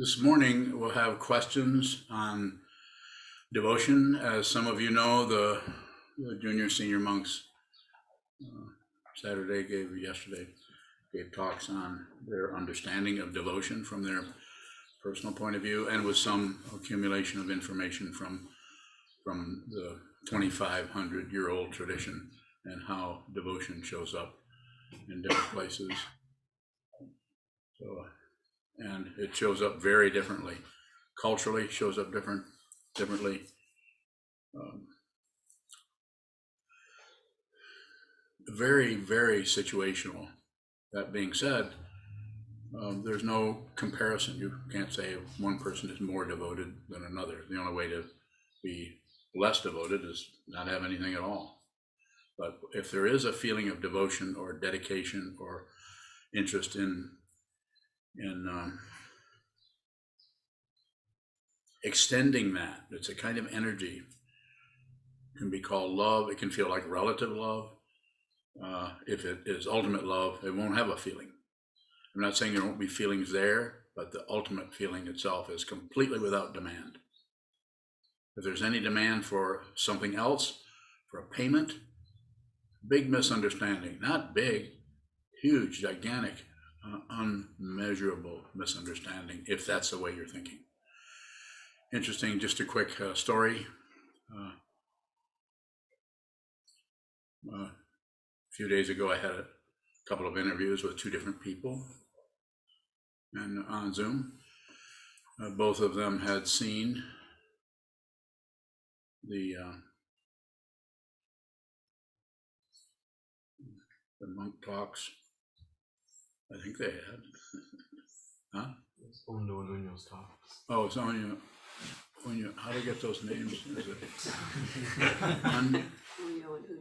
This morning we'll have questions on devotion. As some of you know, the junior senior monks yesterday gave talks on their understanding of devotion from their personal point of view, and with some accumulation of information from the 2,500-year-old tradition and how devotion shows up in different places. And it shows up very differently. Culturally, shows up differently. Very, very situational. That being said, there's no comparison. You can't say one person is more devoted than another. The only way to be less devoted is not have anything at all. But if there is a feeling of devotion or dedication or interest in extending that, it's a kind of energy. It can be called love. It can feel like relative love. If it is ultimate love, it won't have a feeling. I'm not saying there won't be feelings there, but the ultimate feeling itself is completely without demand. If there's any demand for something else, for a payment, big misunderstanding. Not big, huge, gigantic, unmeasurable misunderstanding, if that's the way you're thinking. Interesting, just a quick story. A few days ago, I had a couple of interviews with two different people, and on Zoom, both of them had seen the monk talks. I think they had. Huh? It's Ondo and Unyo's talks. Oh, it's Onyo. How do you get those names? Is it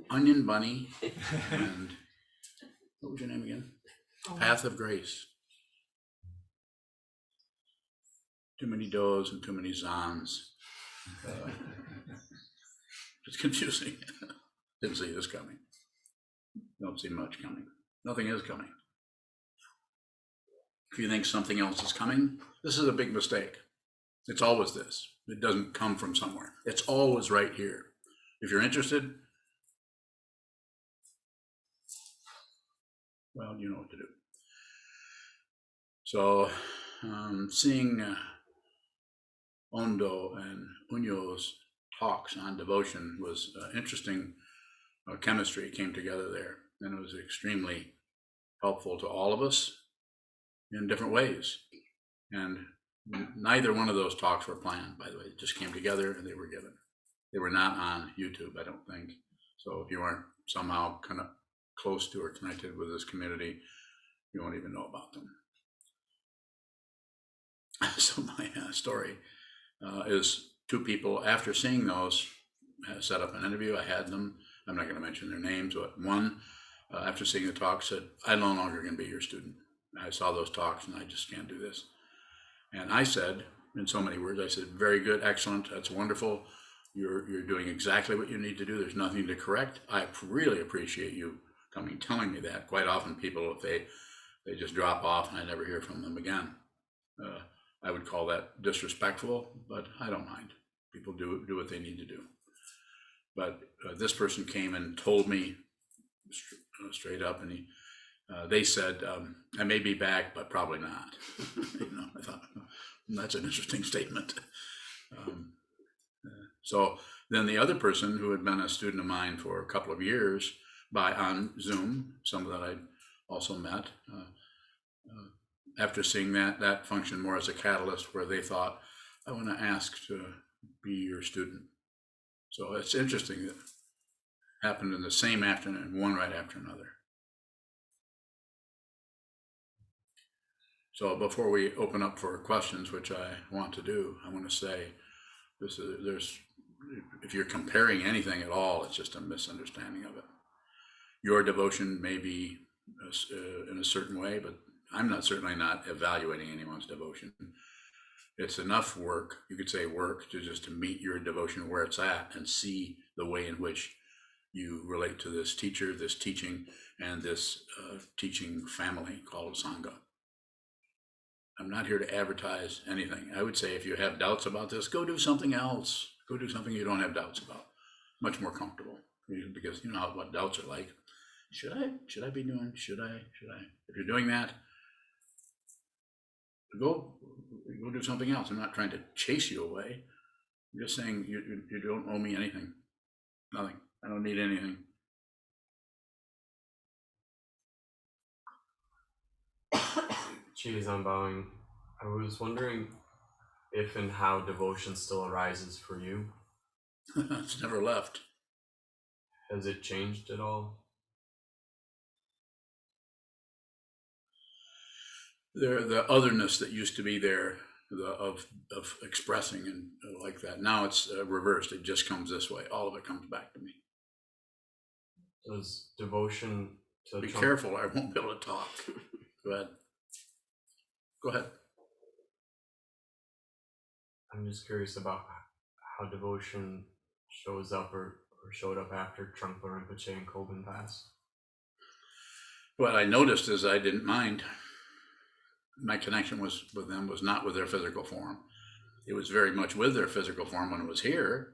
Onion Bunny and what was your name again? Path of Grace. Too many does and too many zans. It's confusing. Didn't see this coming. Don't see much coming. Nothing is coming. If you think something else is coming, this is a big mistake. It's always this. It doesn't come from somewhere. It's always right here. If you're interested, well, you know what to do. So seeing Ondo and Unyo's talks on devotion was interesting. Chemistry came together there, and it was extremely helpful to all of us in different ways. And neither one of those talks were planned, by the way. It just came together and they were given. They were not on YouTube, I don't think. So if you aren't somehow kind of close to or connected with this community, you won't even know about them. So my story is two people, after seeing those, set up an interview. I had them. I'm not going to mention their names, but one, after seeing the talk, said, "I'm no longer going to be your student. I saw those talks and I just can't do this." And I said, in so many words, I said, "Very good, excellent, that's wonderful. You're doing exactly what you need to do. There's nothing to correct. I really appreciate you coming, telling me that." Quite often people, if they just drop off and I never hear from them again. I would call that disrespectful, but I don't mind. People do what they need to do. But this person came and told me straight up, and they said, "I may be back, but probably not." I thought, that's an interesting statement. So then the other person, who had been a student of mine for a couple of years on Zoom, some that I'd also met, after seeing that functioned more as a catalyst, where they thought, "I want to ask to be your student." So it's interesting that it happened in the same afternoon, one right after another. So before we open up for questions, which I want to do, I want to say if you're comparing anything at all, it's just a misunderstanding of it. Your devotion may be in a certain way, but I'm certainly not evaluating anyone's devotion. It's enough work, you could say work, to meet your devotion where it's at and see the way in which you relate to this teacher, this teaching, and this teaching family called Sangha. I'm not here to advertise anything. I would say if you have doubts about this, go do something else. Go do something you don't have doubts about. Much more comfortable, because you know what doubts are like. Should I be doing? Should I? If you're doing that, go do something else. I'm not trying to chase you away. I'm just saying you don't owe me anything. Nothing. I don't need anything. Cheese, I'm bowing. I was wondering if and how devotion still arises for you. It's never left. Has it changed at all? The otherness that used to be there, of expressing and like that. Now it's reversed. It just comes this way. All of it comes back to me. Does devotion to Be careful, I won't be able to talk. Go ahead. Go ahead. I'm just curious about how devotion shows up or showed up after Trungpa Rinpoche and Kobun passed. What I noticed is I didn't mind. My connection with them was not with their physical form. It was very much with their physical form when it was here.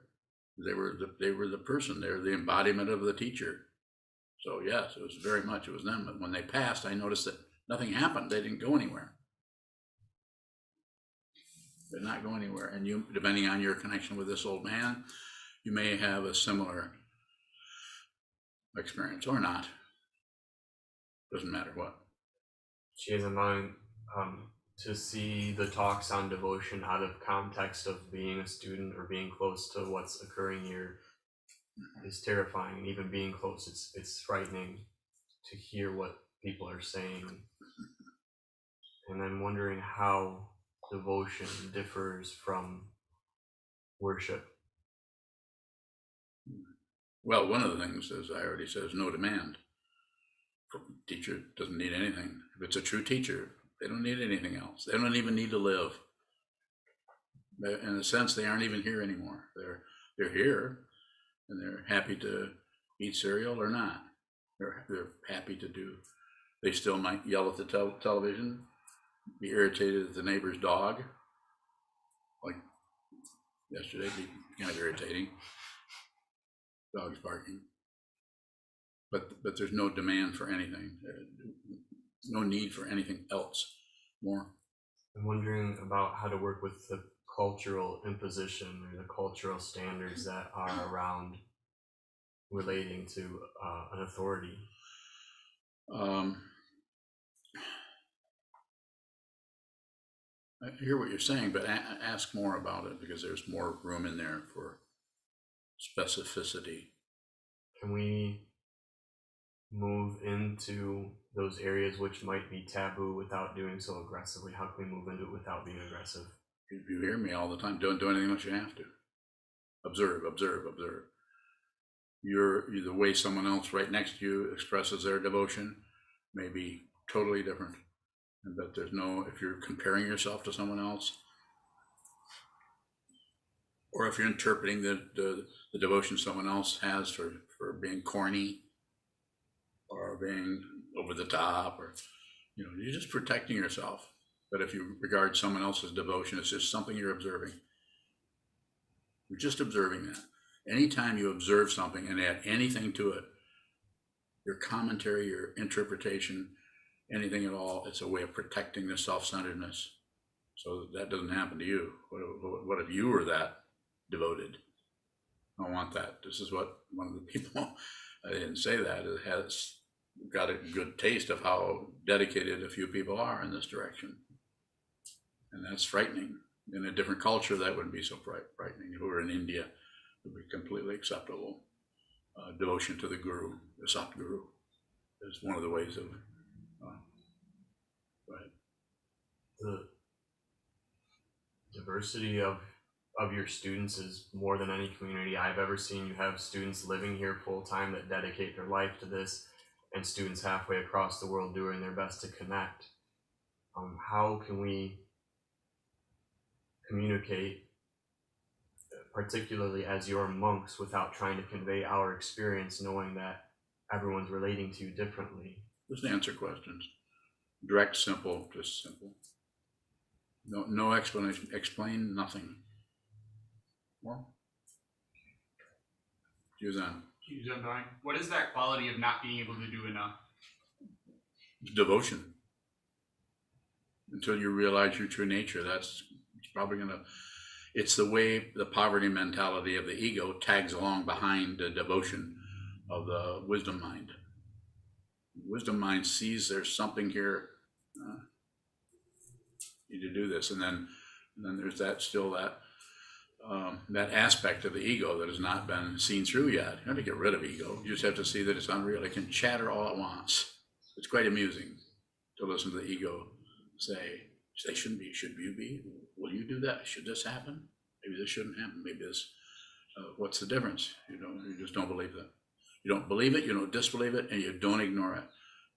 They were the person. They were the embodiment of the teacher. So yes, it was very much, it was them. But when they passed, I noticed that nothing happened. They didn't go anywhere. They did not go anywhere. And you, depending on your connection with this old man, you may have a similar experience or not. Doesn't matter what. She has a mind to see the talks on devotion out of context of being a student or being close to what's occurring here is terrifying. And even being close, it's frightening to hear what people are saying. And I'm wondering how devotion differs from worship. Well, one of the things, as I already said, is no demand. Teacher doesn't need anything. If it's a true teacher, they don't need anything else. They don't even need to live. In a sense, they aren't even here anymore. They're here, and they're happy to eat cereal or not. They're happy to do. They still might yell at the television, be irritated at the neighbor's dog, like yesterday, be kind of irritating. Dogs barking. But there's no demand for anything. No need for anything else more. I'm wondering about how to work with the cultural imposition or the cultural standards that are around relating to an authority. I hear what you're saying, but ask more about it, because there's more room in there for specificity. Can we move into those areas which might be taboo without doing so aggressively? How can we move into it without being aggressive? You hear me all the time. Don't do anything unless you have to. Observe, observe, observe. The way someone else right next to you expresses their devotion may be totally different. But there's no, if you're comparing yourself to someone else, or if you're interpreting the devotion someone else has for being corny or being over the top, or you're just protecting yourself. But if you regard someone else's devotion as just something you're observing, you're just observing that. Anytime you observe something and add anything to it, your commentary, your interpretation, anything at all, it's a way of protecting the self-centeredness. So that doesn't happen to you. What if you were that devoted? I don't want that. This is what one of the people, I didn't say that, it has got a good taste of how dedicated a few people are in this direction. And that's frightening. In a different culture, that wouldn't be so frightening. If we were in India, it would be completely acceptable. Devotion to the guru, the Satguru, is one of the ways of, right. The diversity of your students is more than any community I've ever seen. You have students living here full time that dedicate their life to this, and students halfway across the world doing their best to connect. How can we communicate, particularly as your monks, without trying to convey our experience, knowing that everyone's relating to you differently? Just answer questions. Direct, simple, just simple. No explanation. Explain nothing. Well, Sokuzan. What is that quality of not being able to do enough? Devotion. Until you realize your true nature, it's probably gonna. It's the way the poverty mentality of the ego tags along behind the devotion of the wisdom mind. Wisdom mind sees there's something here. You need to do this, and then there's that that aspect of the ego that has not been seen through yet. You don't have to get rid of ego. You just have to see that it's unreal. It can chatter all it wants. It's quite amusing to listen to the ego say shouldn't be, should you be? Will you do that? Should this happen? Maybe this shouldn't happen. Maybe this. What's the difference? You just don't believe that. You don't believe it. You don't disbelieve it, and you don't ignore it.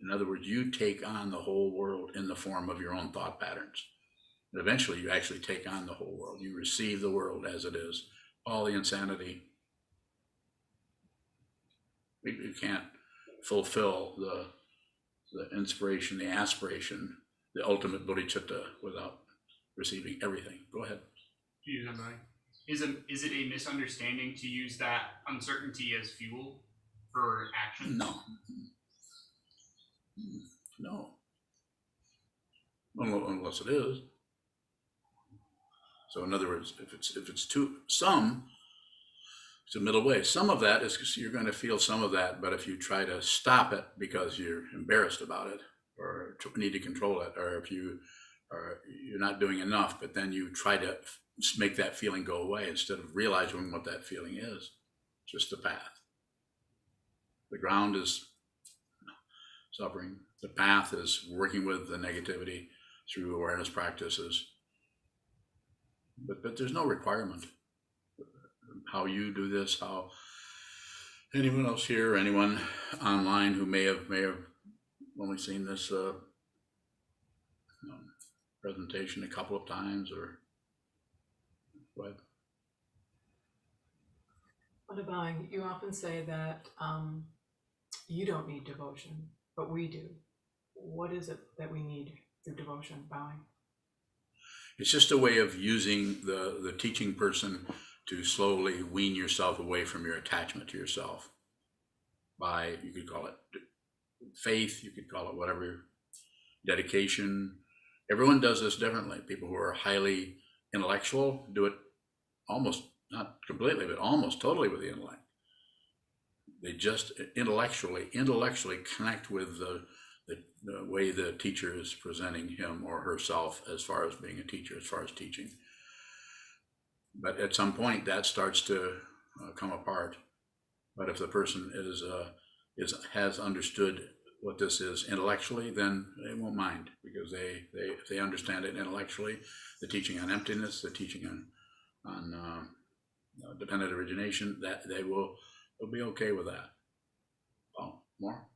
In other words, you take on the whole world in the form of your own thought patterns. And eventually, you actually take on the whole world. You receive the world as it is. All the insanity. You can't fulfill the inspiration, the aspiration, the ultimate bodhisattva without receiving everything. Go ahead. Is it a misunderstanding to use that uncertainty as fuel for action? No. Unless it is. So in other words, if it's it's a middle way. Some of that is you're going to feel some of that, but if you try to stop it because you're embarrassed about it or need to control it, or if you're not doing enough, but then you try to make that feeling go away instead of realizing what that feeling is. It's just the path. The ground is suffering. The path is working with the negativity through awareness practices. But there's no requirement. How you do this, how anyone else here, anyone online who may have only seen this presentation a couple of times, or what? You often say that you don't need devotion, but we do. What is it that we need through devotion, Bowing? It's just a way of using the teaching person to slowly wean yourself away from your attachment to yourself by, you could call it faith, you could call it whatever, dedication. Everyone does this differently. People who are highly intellectual do it almost, not completely, but almost totally with the intellect. They just intellectually connect with the way the teacher is presenting him or herself as far as being a teacher, as far as teaching. But at some point that starts to come apart. But if the person has understood what this is intellectually, then they won't mind, because if they understand it intellectually, the teaching on emptiness, the teaching on dependent origination, that they'll be okay with that. Oh, more?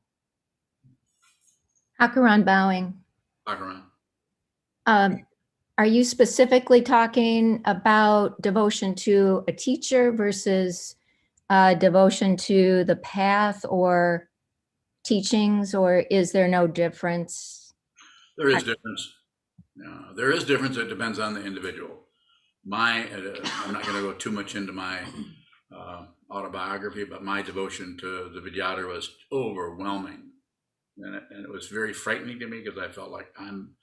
Hakaran Bowing. Hakaran. Are you specifically talking about devotion to a teacher versus devotion to the path or teachings, or is there no difference? There is difference. There is difference. It depends on the individual. I'm not going to go too much into my autobiography, but my devotion to the Vidyadhara was overwhelming. And it was very frightening to me, because I felt like I'm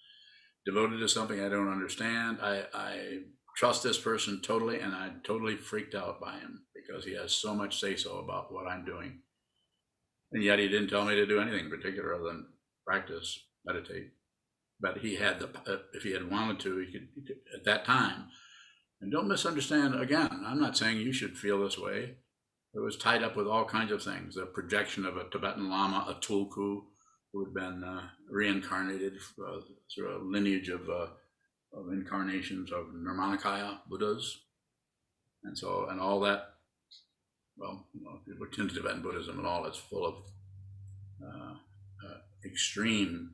devoted to something I don't understand. I trust this person totally, and I'm totally freaked out by him because he has so much say-so about what I'm doing. And yet he didn't tell me to do anything in particular other than practice, meditate. But he had if he had wanted to, he could at that time. And don't misunderstand, again, I'm not saying you should feel this way. It was tied up with all kinds of things. The projection of a Tibetan Lama, a tulku, who had been reincarnated through a lineage of incarnations of Nirmanakaya Buddhas. And all that, well, if you look into Tibetan Buddhism and all, it's full of extreme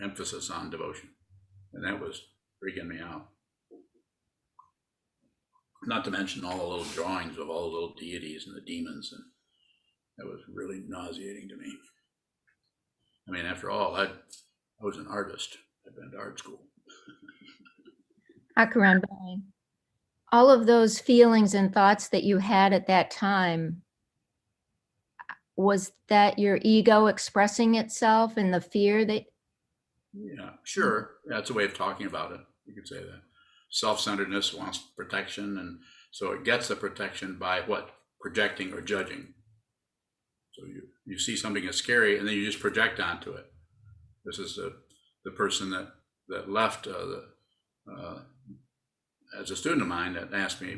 emphasis on devotion. And that was freaking me out. Not to mention all the little drawings of all the little deities and the demons, and that was really nauseating to me. I mean, after all, I was an artist. I'd been to art school. Hakuran bowing. All of those feelings and thoughts that you had at that time, was that your ego expressing itself and the fear that? Yeah, sure. That's a way of talking about it. You could say that. Self-centeredness wants protection, and so it gets the protection by what? Projecting or judging. So you see something that's scary, and then you just project onto it. This is the person that left as a student of mine that asked me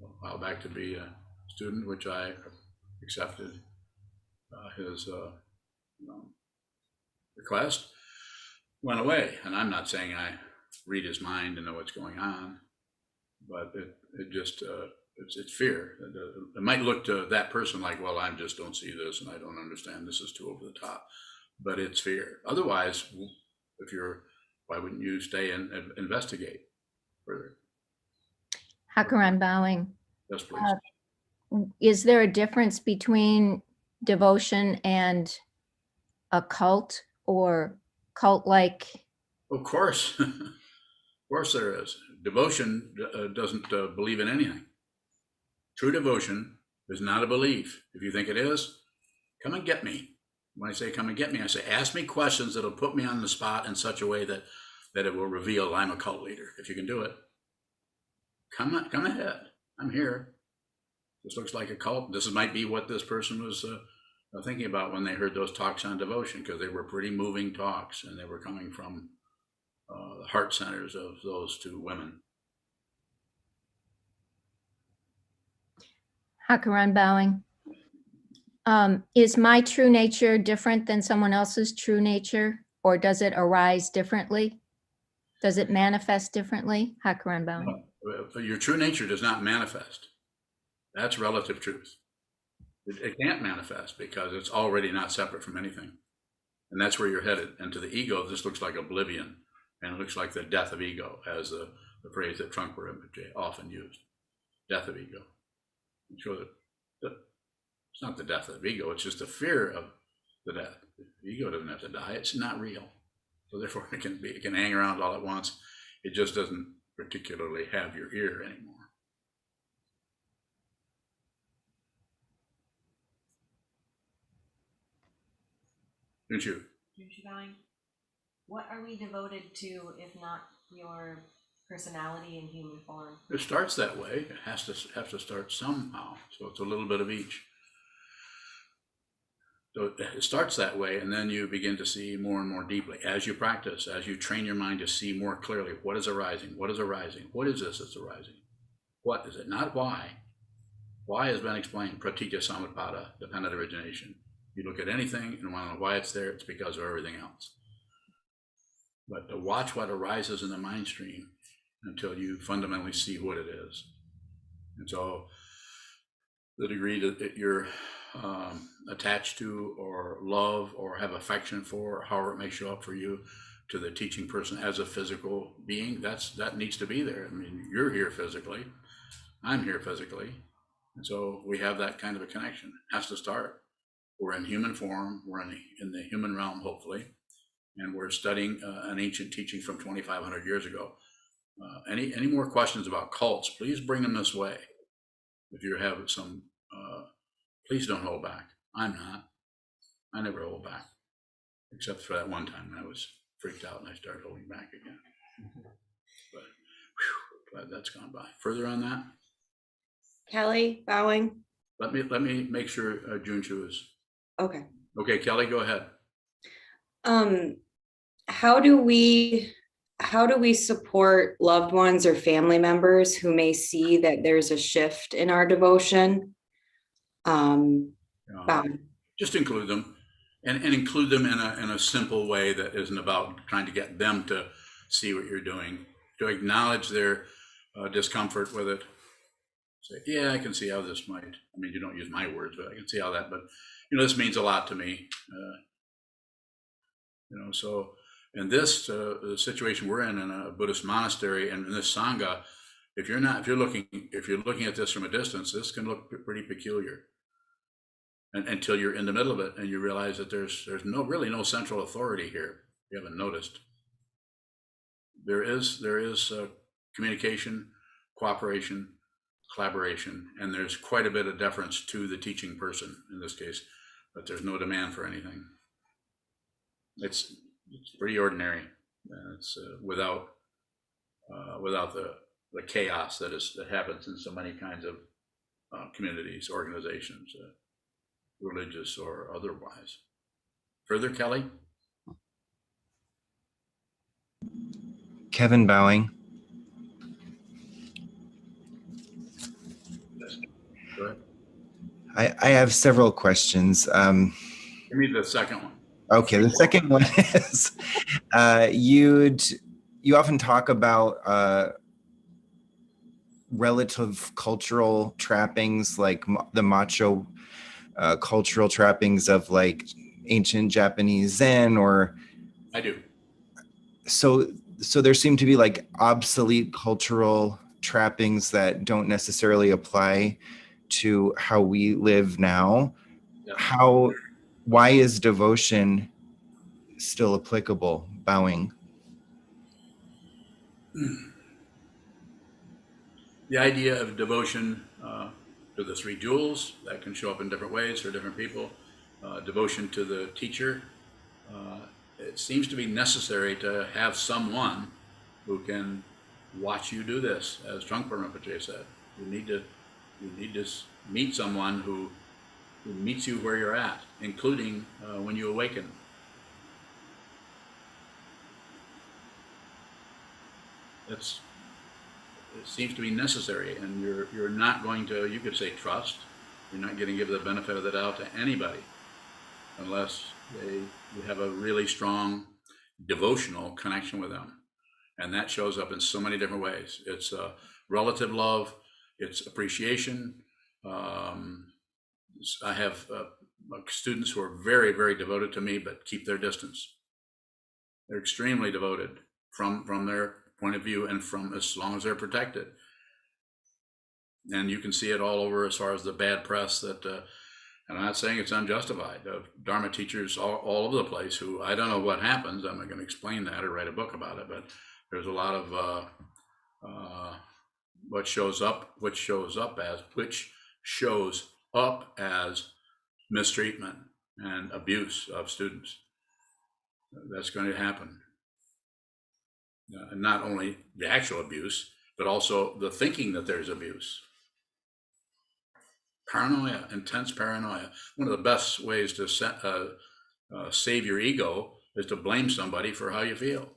a while back to be a student, which I accepted his request. Went away, and I'm not saying I read his mind and know what's going on, but it just it's fear. It might look to that person like, well, I just don't see this, and I don't understand. This is too over the top, but it's fear. Otherwise, why wouldn't you stay and investigate further? Hakuran bowing. Yes, please. Is there a difference between devotion and a cult or cult-like? Of course, of course there is. Devotion doesn't believe in anything. True devotion is not a belief. If you think it is, come and get me. When I say come and get me, I say ask me questions that'll put me on the spot in such a way that it will reveal I'm a cult leader. If you can do it, come ahead. I'm here. This looks like a cult. This might be what this person was thinking about when they heard those talks on devotion, because they were pretty moving talks, and they were coming from the heart centers of those two women. Hakuran bowing. Is my true nature different than someone else's true nature, or does it arise differently? Does it manifest differently? Hakuran bowing. Your true nature does not manifest. That's relative truth. It can't manifest because it's already not separate from anything. And that's where you're headed. And to the ego, this looks like oblivion, and it looks like the death of ego, as the phrase that Trungpa Rinpoche often used. Death of ego. And show that it's not the death of ego, it's just the fear of the death. The ego doesn't have to die, it's not real. So therefore it can hang around all at once. It just doesn't particularly have your ear anymore. Don't you? What are we devoted to if not your personality in human form? It starts that way. It has to start somehow. So it's a little bit of each. So it starts that way, and then you begin to see more and more deeply as you practice, as you train your mind to see more clearly what is arising, what is arising, what is this that's arising, what is it, not why. Why has been explained, pratitya samutpada, dependent origination. You look at anything and want to know why it's there, it's because of everything else. But to watch what arises in the mind stream until you fundamentally see what it is. And so the degree that you're attached to or love or have affection for, however it may show up for you, to the teaching person as a physical being, that needs to be there. I mean, you're here physically, I'm here physically, and so we have that kind of a connection. It has to start. We're in human form, we're in the human realm, hopefully, and we're studying an ancient teaching from 2,500 years ago. Any more questions about cults, please bring them this way. If you have some, please don't hold back. I'm not. I never hold back, except for that one time when I was freaked out and I started holding back again. But glad that's gone by. Further on that? Kelly, bowing. Let me make sure Junchu is Okay. okay. Kelly, go ahead. How do we support loved ones or family members who may see that there's a shift in our devotion? Just include them, and include them in a simple way that isn't about trying to get them to see what you're doing. To acknowledge their discomfort with it. Say, yeah, I can see how this might. I mean, you don't use my words, but I can see how that. But this means a lot to me. So in this the situation we're in a Buddhist monastery and in this sangha, if you're looking at this from a distance, this can look pretty peculiar. And until you're in the middle of it and you realize that there's really no central authority here. You haven't noticed. There is communication, cooperation, collaboration, and there's quite a bit of deference to the teaching person in this case, but there's no demand for anything. It's pretty ordinary. It's without the chaos that happens in so many kinds of communities, organizations, religious or otherwise. Further, Kelly? Kevin Bowing. Go ahead. I have several questions. Give me the second one. Okay, the second one is you often talk about relative cultural trappings, like the macho cultural trappings of like ancient Japanese Zen, or I do. So there seem to be like obsolete cultural trappings that don't necessarily apply to how we live now. Yeah. Why is devotion still applicable? Bowing. The idea of devotion to the three jewels, that can show up in different ways for different people. Devotion to the teacher. It seems to be necessary to have someone who can watch you do this, as Trungpa Rinpoche said. You need to meet someone who meets you where you're at, including when you awaken. It seems to be necessary, and you're not going to, you could say trust, you're not going to give the benefit of the doubt to anybody unless you have a really strong devotional connection with them. And that shows up in so many different ways. It's relative love, it's appreciation. I have students who are very, very devoted to me, but keep their distance. They're extremely devoted from their point of view, and from as long as they're protected. And you can see it all over as far as the bad press that, and I'm not saying it's unjustified, Dharma teachers all over the place who, I don't know what happens, I'm not going to explain that or write a book about it, but there's a lot of which shows up as mistreatment and abuse of students. That's going to happen. Not only the actual abuse, but also the thinking that there's abuse. Paranoia, intense paranoia. One of the best ways to save your ego is to blame somebody for how you feel.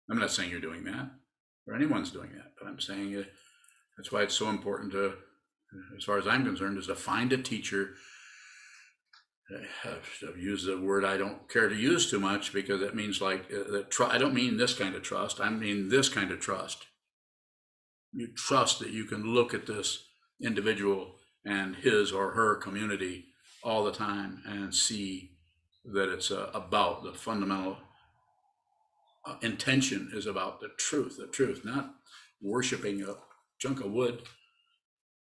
I'm not saying you're doing that, or anyone's doing that, but I'm saying that's why it's so important to, as far as I'm concerned, is to find a teacher. I've used the word I don't care to use too much, because it means like I don't mean this kind of trust. I mean this kind of trust. You trust that you can look at this individual and his or her community all the time and see that it's about the fundamental intention is about the truth, not worshiping a chunk of wood.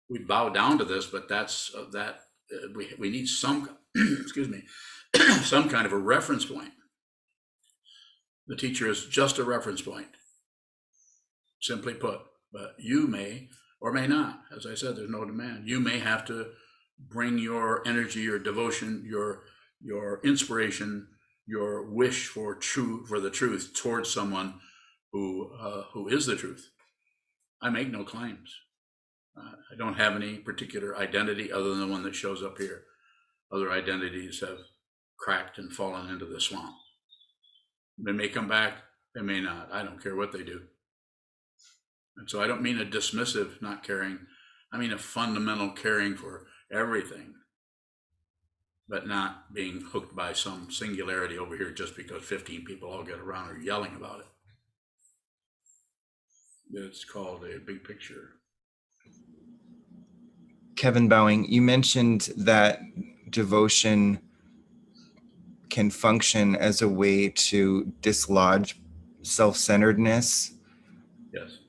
We bow down to this, but that's we need some, excuse me, some kind of a reference point. The teacher is just a reference point, simply put. But you may or may not, as I said, there's no demand. You may have to bring your energy, your devotion, your inspiration, your wish for the truth towards someone who is the truth. I make no claims. I don't have any particular identity other than the one that shows up here. Other identities have cracked and fallen into the swamp. They may come back, they may not. I don't care what they do. And so I don't mean a dismissive not caring. I mean a fundamental caring for everything, but not being hooked by some singularity over here just because 15 people all get around or yelling about it. It's called a big picture. Kevin Bowing, you mentioned that devotion can function as a way to dislodge self-centeredness. Yes.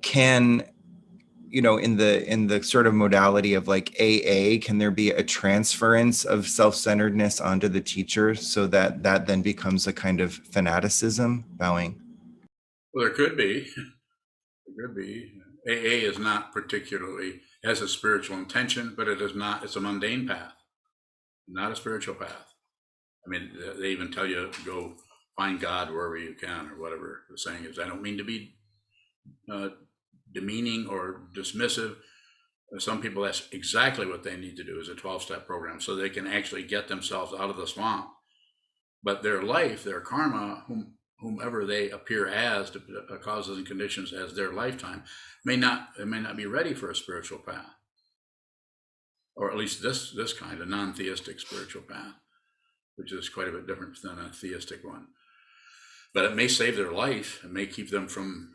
Can, in the sort of modality of like AA, can there be a transference of self-centeredness onto the teacher so that then becomes a kind of fanaticism? Bowing. Well, there could be. There could be. AA is not particularly, has a spiritual intention, but it is not, it's a mundane path, not a spiritual path. I mean, they even tell you go find God wherever you can, or whatever the saying is. I don't mean to be demeaning or dismissive. Some people, that's exactly what they need to do, is a 12-step program, so they can actually get themselves out of the swamp. But their life, their karma, whomever they appear as, to causes and conditions as their lifetime, may not be ready for a spiritual path, or at least this kind of non-theistic spiritual path, which is quite a bit different than a theistic one. But it may save their life. It may keep them from,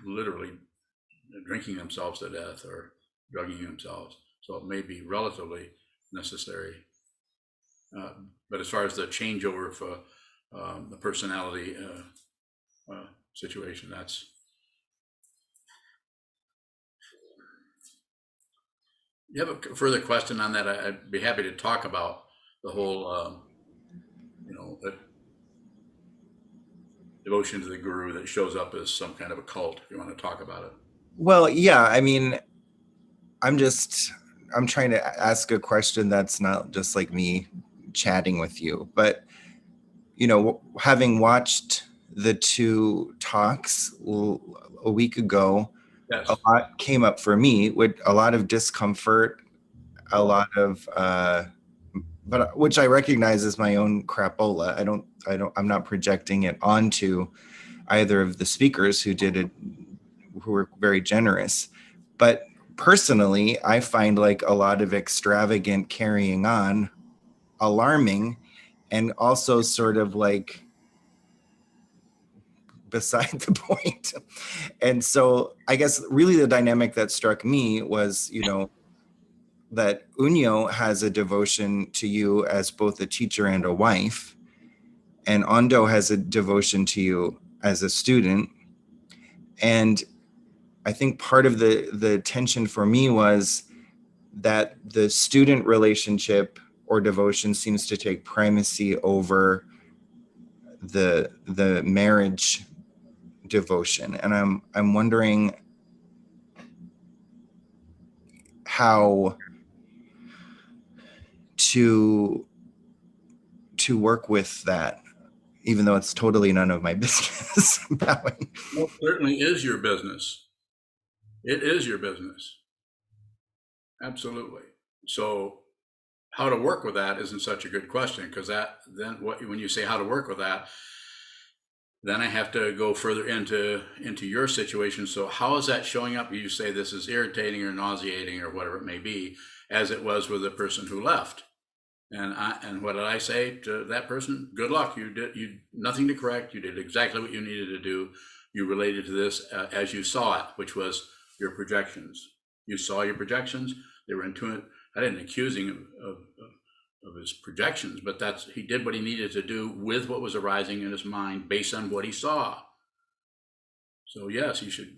literally drinking themselves to death or drugging themselves. So it may be relatively necessary. But as far as the changeover for the personality situation, that's. You have a further question on that? I'd be happy to talk about the whole, devotion to the guru that shows up as some kind of a cult, if you want to talk about it. Well, yeah, I mean, I'm trying to ask a question that's not just like me chatting with you, but, having watched the 2 talks a week ago, Yes. a lot came up for me with a lot of discomfort, a lot of, but which I recognize as my own crapola. I'm not projecting it onto either of the speakers who did it, who were very generous. But personally, I find like a lot of extravagant carrying on alarming, and also sort of like beside the point. And so I guess really the dynamic that struck me was, that Unyo has a devotion to you as both a teacher and a wife, and Ondo has a devotion to you as a student. And I think part of the tension for me was that the student relationship or devotion seems to take primacy over the marriage devotion. And I'm wondering how to work with that, even though it's totally none of my business. Well, it certainly is your business. It is your business. Absolutely. So how to work with that isn't such a good question, because when you say how to work with that, then I have to go further into your situation. So how is that showing up? You say this is irritating or nauseating or whatever it may be, as it was with the person who left. And what did I say to that person? Good luck. You nothing to correct. You did exactly what you needed to do. You related to this as you saw it, which was your projections. You saw your projections. They were intuitive. I didn't accuse him of his projections, but he did what he needed to do with what was arising in his mind based on what he saw. So yes, you should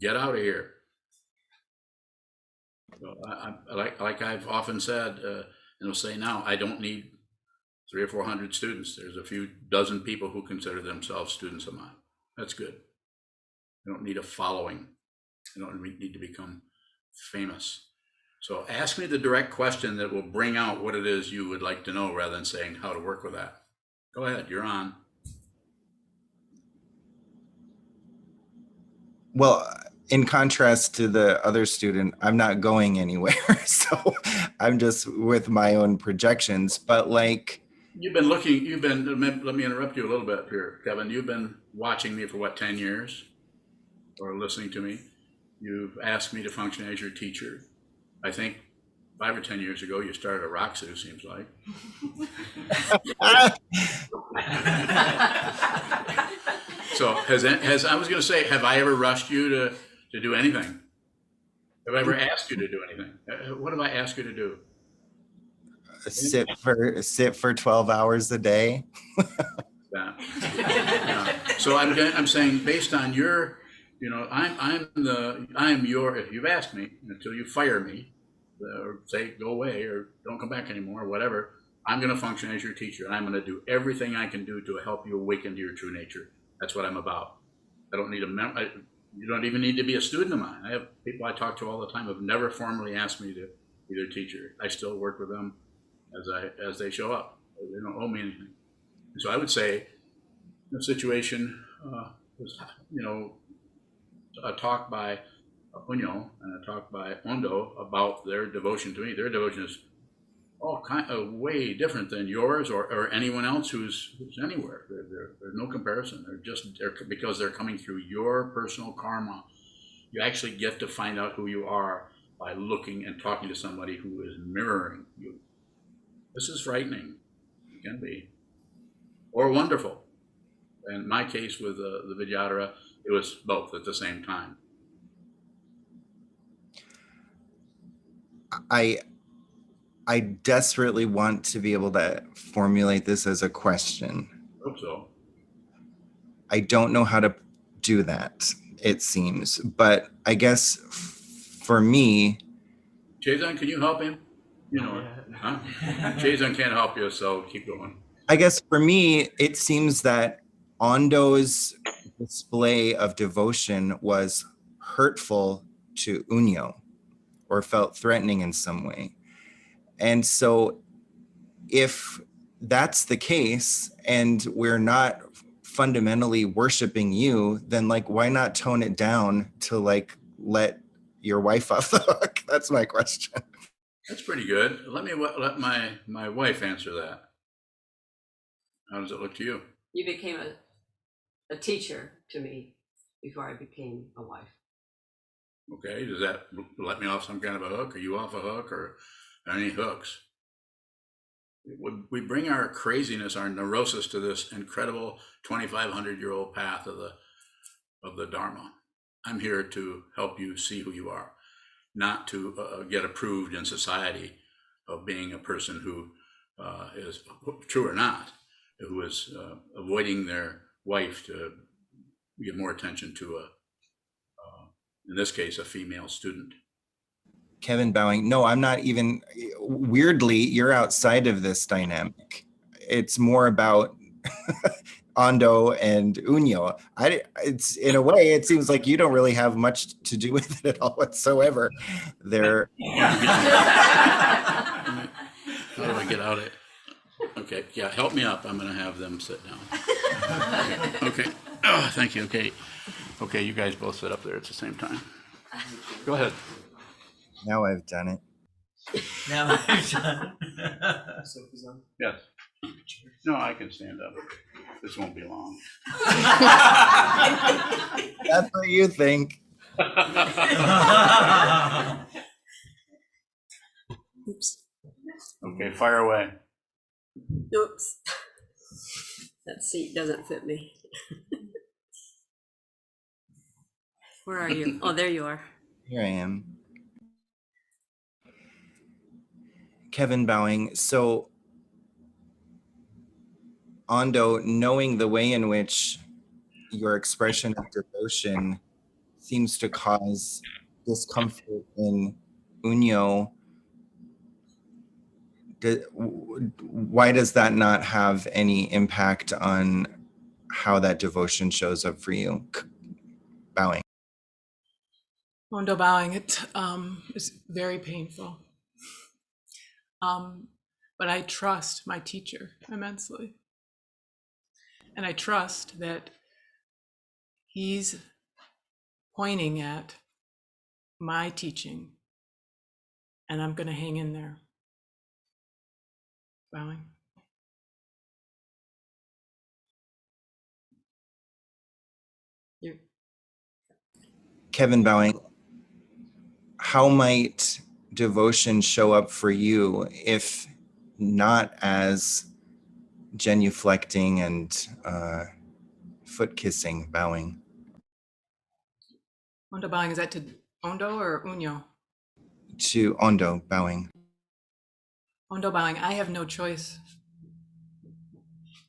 get out of here. So like I've often said, and I'll say now, I don't need 300 or 400 students. There's a few dozen people who consider themselves students of mine. That's good. I don't need a following. I don't need to become famous. So ask me the direct question that will bring out what it is you would like to know, rather than saying how to work with that. Go ahead, you're on. Well, in contrast to the other student, I'm not going anywhere. So I'm just with my own projections. But like, let me interrupt you a little bit here, Kevin. You've been watching me for what, 10 years? Or listening to me? You've asked me to function as your teacher. I think 5 or 10 years ago, you started a rock zoo, seems like. So I was going to say, have I ever rushed you to do anything? Have I ever asked you to do anything? What have I asked you to do? Sit for 12 hours a day. So I'm saying, based on your, if you've asked me until you fire me, or say go away or don't come back anymore or whatever, I'm going to function as your teacher, and I'm going to do everything I can do to help you awaken to your true nature. That's what I'm about. I don't need you don't even need to be a student of mine. I have people I talk to all the time who have never formally asked me to be their teacher. I still work with them as they show up. They don't owe me anything. And so I would say the situation was, a talk by Ondo and a talk by Ondo about their devotion to me. Their devotion is all kind of way different than yours or anyone else who's anywhere. There's no comparison. They're because they're coming through your personal karma. You actually get to find out who you are by looking and talking to somebody who is mirroring you. This is frightening. It can be, or wonderful. In my case with the Vidyadhara, it was both at the same time. I desperately want to be able to formulate this as a question. I hope so. I don't know how to do that, it seems. But I guess for me, Chazan, can you help him? Huh? Chazan can't help you, so keep going. I guess for me, it seems that Ondo's display of devotion was hurtful to Unyo or felt threatening in some way. And so if that's the case and we're not fundamentally worshiping you, then like, why not tone it down to like, let your wife off the hook? That's my question. That's pretty good. Let my wife answer that. How does it look to you? You became a teacher to me before I became a wife. Okay, does that let me off some kind of a hook? Are you off a hook or any hooks? We bring our craziness, our neurosis to this incredible 2,500-year-old path of the Dharma. I'm here to help you see who you are, not to get approved in society of being a person who is, true or not, who is avoiding their wife to give more attention to in this case, a female student. Kevin bowing. No, I'm not even, weirdly, you're outside of this dynamic. It's more about Ondo and Unyo. It's in a way, it seems like you don't really have much to do with it at all whatsoever. They're. How do I get out of it? Okay, yeah, help me up. I'm going to have them sit down. Okay. Oh, thank you. Okay, you guys both sit up there at the same time. Go ahead. Now I've done it. Now I've done. Sokuzan. Yes. No, I can stand up. This won't be long. That's what you think. Oops. Okay, fire away. Oops. That seat doesn't fit me. Where are you? Oh, there you are. Here I am. Kevin bowing. So, Ondo, knowing the way in which your expression of devotion seems to cause discomfort in Unyo, why does that not have any impact on how that devotion shows up for you? Bowing. Ondo bowing, it is very painful. But I trust my teacher immensely. And I trust that he's pointing at my teaching, and I'm going to hang in there. Bowing. Kevin bowing. How might devotion show up for you if not as genuflecting and foot kissing, bowing? Ondo bowing, is that to Ondo or Unyo? To Ondo bowing. Ondo bowing, I have no choice.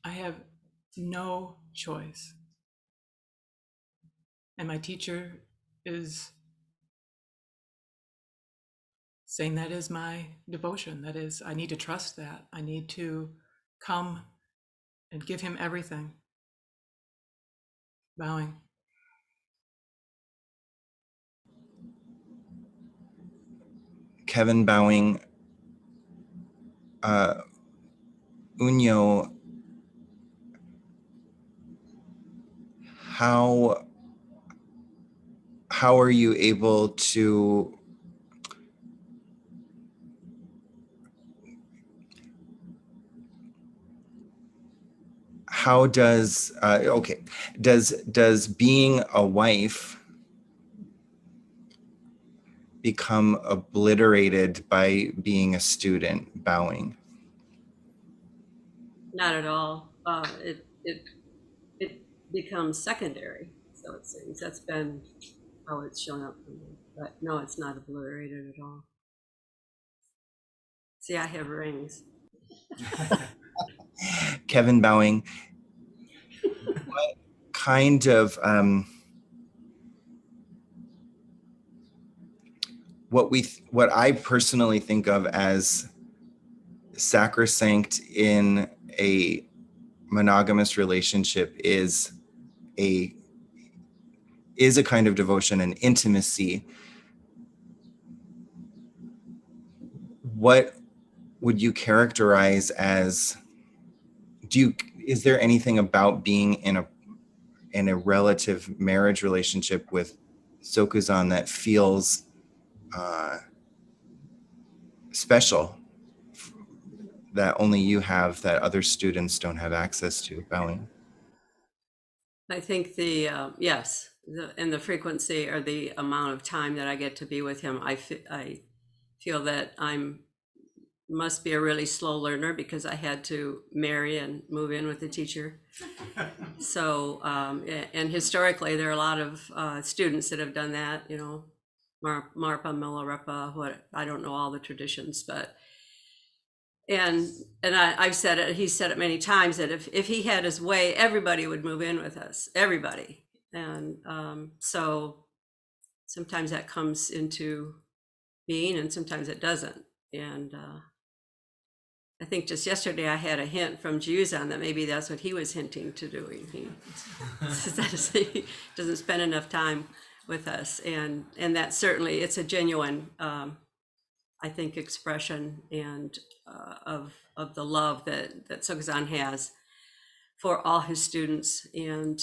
I have no choice. And my teacher is saying that is my devotion. That is, I need to trust that. I need to come and give him everything. Bowing. Kevin bowing. Unyo, how are you able to how does okay, does being a wife become obliterated by being a student bowing? Not at all. It becomes secondary. So it seems that's been how it's shown up for me. But no, it's not obliterated at all. See, I have rings. Kevin bowing. What kind of what I personally think of as sacrosanct in a monogamous relationship is a kind of devotion and intimacy. What would you characterize as, is there anything about being in a relative marriage relationship with Sokuzan that feels special, that only you have, that other students don't have access to? Bowing. I think the yes, and the frequency or the amount of time that I get to be with him, I feel that must be a really slow learner because I had to marry and move in with a teacher. So and historically there are a lot of students that have done that, you know, Marpa, Milarepa, what, I don't know all the traditions, but and I've said it, he's said it many times, that if he had his way, everybody would move in with us, everybody. And so sometimes that comes into being and sometimes it doesn't. And I think just yesterday I had a hint from Juzan that maybe that's what he was hinting to doing. He doesn't spend enough time with us. And that certainly, it's a genuine, I think, expression and of the love that Sokuzan has for all his students. And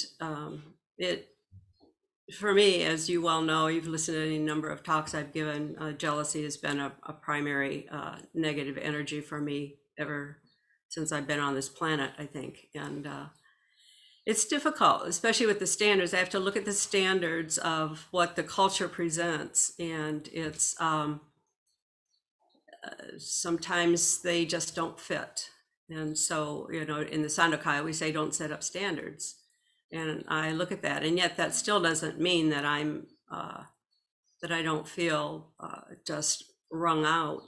it, for me, as you well know, you've listened to any number of talks I've given, jealousy has been a primary negative energy for me ever since I've been on this planet, I think. And it's difficult, especially with the standards. I have to look at the standards of what the culture presents, and it's sometimes they just don't fit. And so, you know, in the Sandokai, we say don't set up standards. And I look at that, and yet that still doesn't mean that that I don't feel just wrung out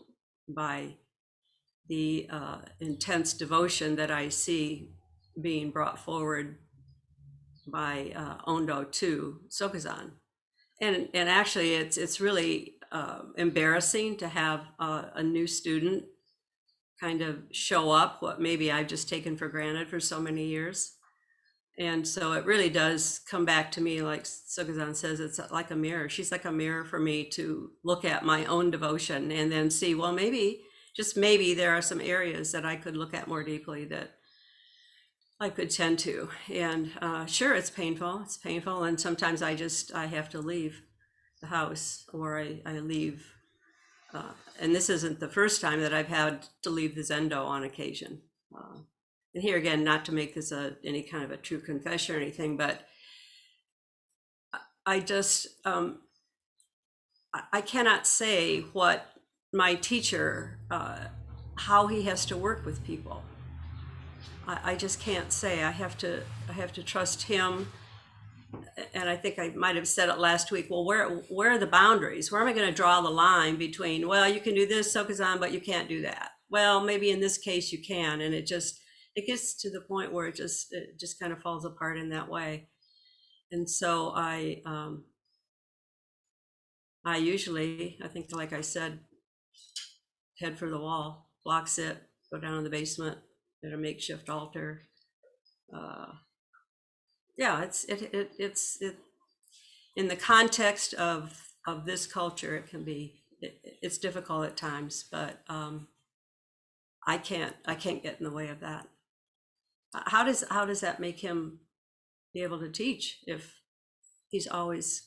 by the intense devotion that I see being brought forward by Ondo to Sokuzan. And actually, it's really embarrassing to have a new student kind of show up what maybe I've just taken for granted for so many years. And so it really does come back to me, like Sokuzan says, it's like a mirror. She's like a mirror for me to look at my own devotion and then see, well, maybe, just maybe, there are some areas that I could look at more deeply that I could tend to. And sure, it's painful. It's painful. And sometimes I have to leave the house, or I leave. And this isn't the first time that I've had to leave the Zendo on occasion. And here again, not to make this any kind of a true confession or anything, but I just, I cannot say what my teacher, how he has to work with people. I just can't say. I have to trust him. And I think I might have said it last week. Well, where are the boundaries? Where am I going to draw the line between, well, you can do this, Sokuzan, but you can't do that? Well, maybe in this case you can. And it gets to the point where it just kind of falls apart in that way. And so I usually, I think, like I said, head for the wall, block sit, go down in the basement at a makeshift altar, yeah, it's in the context of this culture, it can be it's difficult at times, but I can't get in the way of that. How does that make him be able to teach if he's always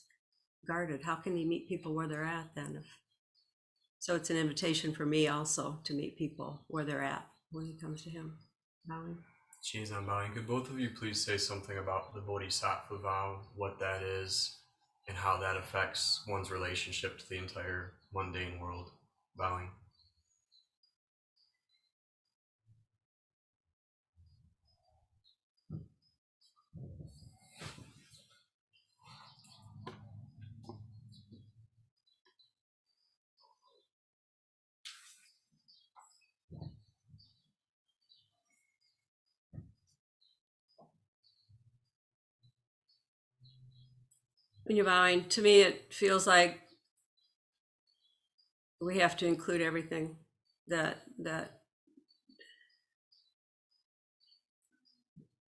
guarded? How can he meet people where they're at then? So it's an invitation for me also to meet people where they're at when it comes to him. Bowing. Geez, I'm bowing. Could both of you please say something about the bodhisattva vow, what that is, and how that affects one's relationship to the entire mundane world? Bowing. When you're bowing, to me, it feels like we have to include everything that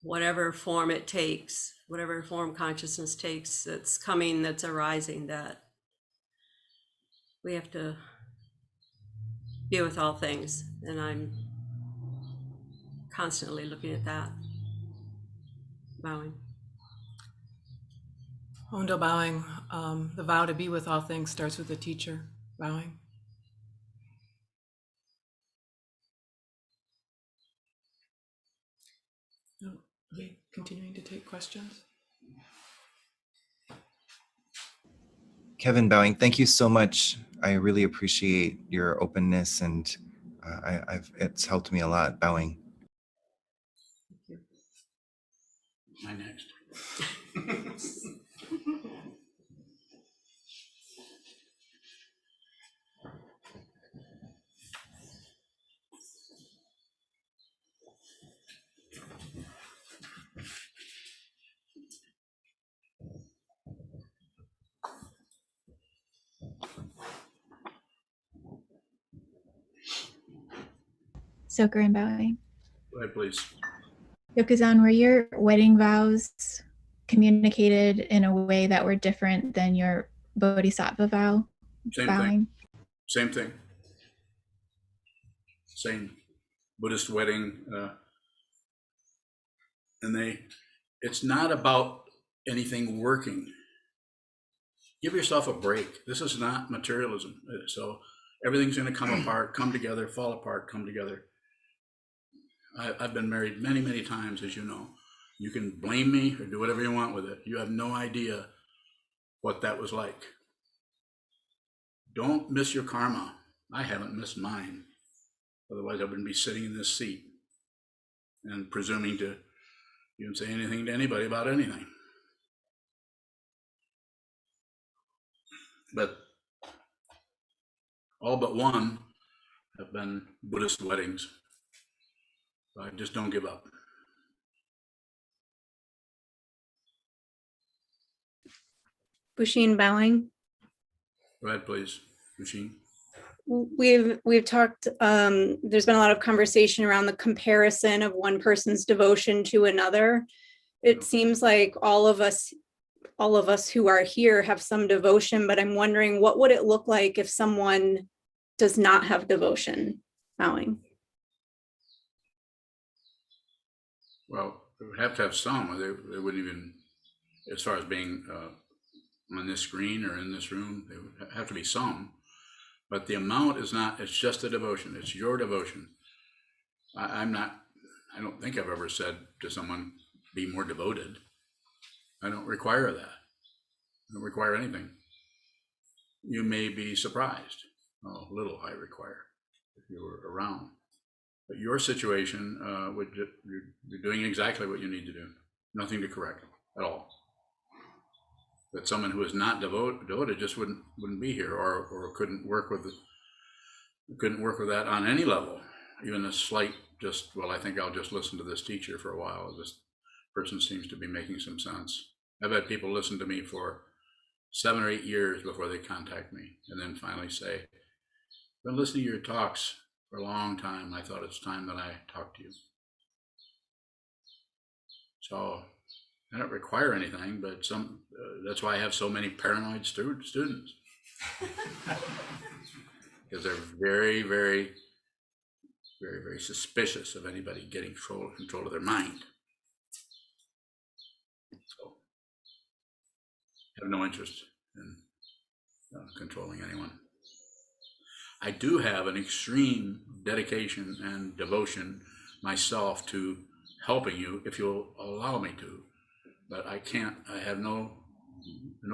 whatever form it takes, whatever form consciousness takes, that's coming, that's arising, that we have to be with all things. And I'm constantly looking at that. Bowing. Ondo bowing. The vow to be with all things starts with the teacher bowing. Are we continuing to take questions? Kevin bowing, thank you so much. I really appreciate your openness, and it's helped me a lot. Bowing. My next. Sokuzan bowing. Go ahead, please. Sokuzan, were your wedding vows communicated in a way that were different than your bodhisattva vow? Same bowing? thing. Same thing. Same Buddhist wedding. And it's not about anything working. Give yourself a break. This is not materialism. So everything's going to come apart, come together, fall apart, come together. I've been married many, many times, as you know. You can blame me or do whatever you want with it. You have no idea what that was like. Don't miss your karma. I haven't missed mine. Otherwise, I wouldn't be sitting in this seat and presuming to even say anything to anybody about anything. But all but one have been Buddhist weddings. So I just don't give up. Bushin bowing. Go ahead, please, Bushin. We've talked, there's been a lot of conversation around the comparison of one person's devotion to another. It seems like all of us who are here have some devotion, but I'm wondering, what would it look like if someone does not have devotion? Bowing. Well, they would have to have some. They wouldn't even, as far as being on this screen or in this room, they would have to be some. But the amount is not, it's just a devotion. It's your devotion. I don't think I've ever said to someone, be more devoted. I don't require that. I don't require anything. You may be surprised how little I require if you were around. But your situation, you're doing exactly what you need to do. Nothing to correct at all. But someone who is not devoted just wouldn't be here, or couldn't work with that on any level, even a slight I think I'll just listen to this teacher for a while. This person seems to be making some sense. I've had people listen to me for 7 or 8 years before they contact me, and then finally say, I've been listening to your talks for a long time. I thought it's time that I talk to you. So I don't require anything, but that's why I have so many paranoid students. Because they're very, very, very, very suspicious of anybody getting control of their mind. So I have no interest in controlling anyone. I do have an extreme dedication and devotion myself to helping you if you'll allow me to, but I can't. I have no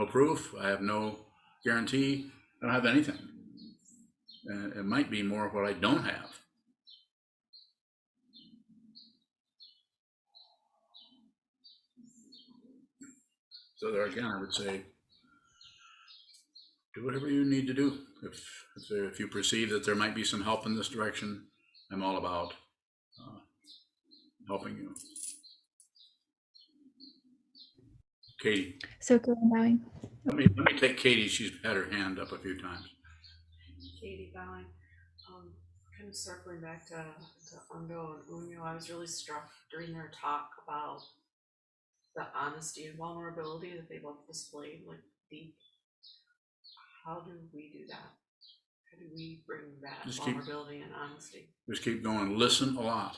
proof. I have no guarantee. I don't have anything. It might be more what I don't have. So there again, I would say, do whatever you need to do. If you perceive that there might be some help in this direction, I'm all about helping you. Katie. So good bowing. Let me take Katie. She's had her hand up a few times. Katie bowing. Kind of circling back to Ondo and Unyo, I was really struck during their talk about the honesty and vulnerability that they both displayed, like deep. How do we do that? How do we bring that vulnerability and honesty? Just keep going. Listen a lot.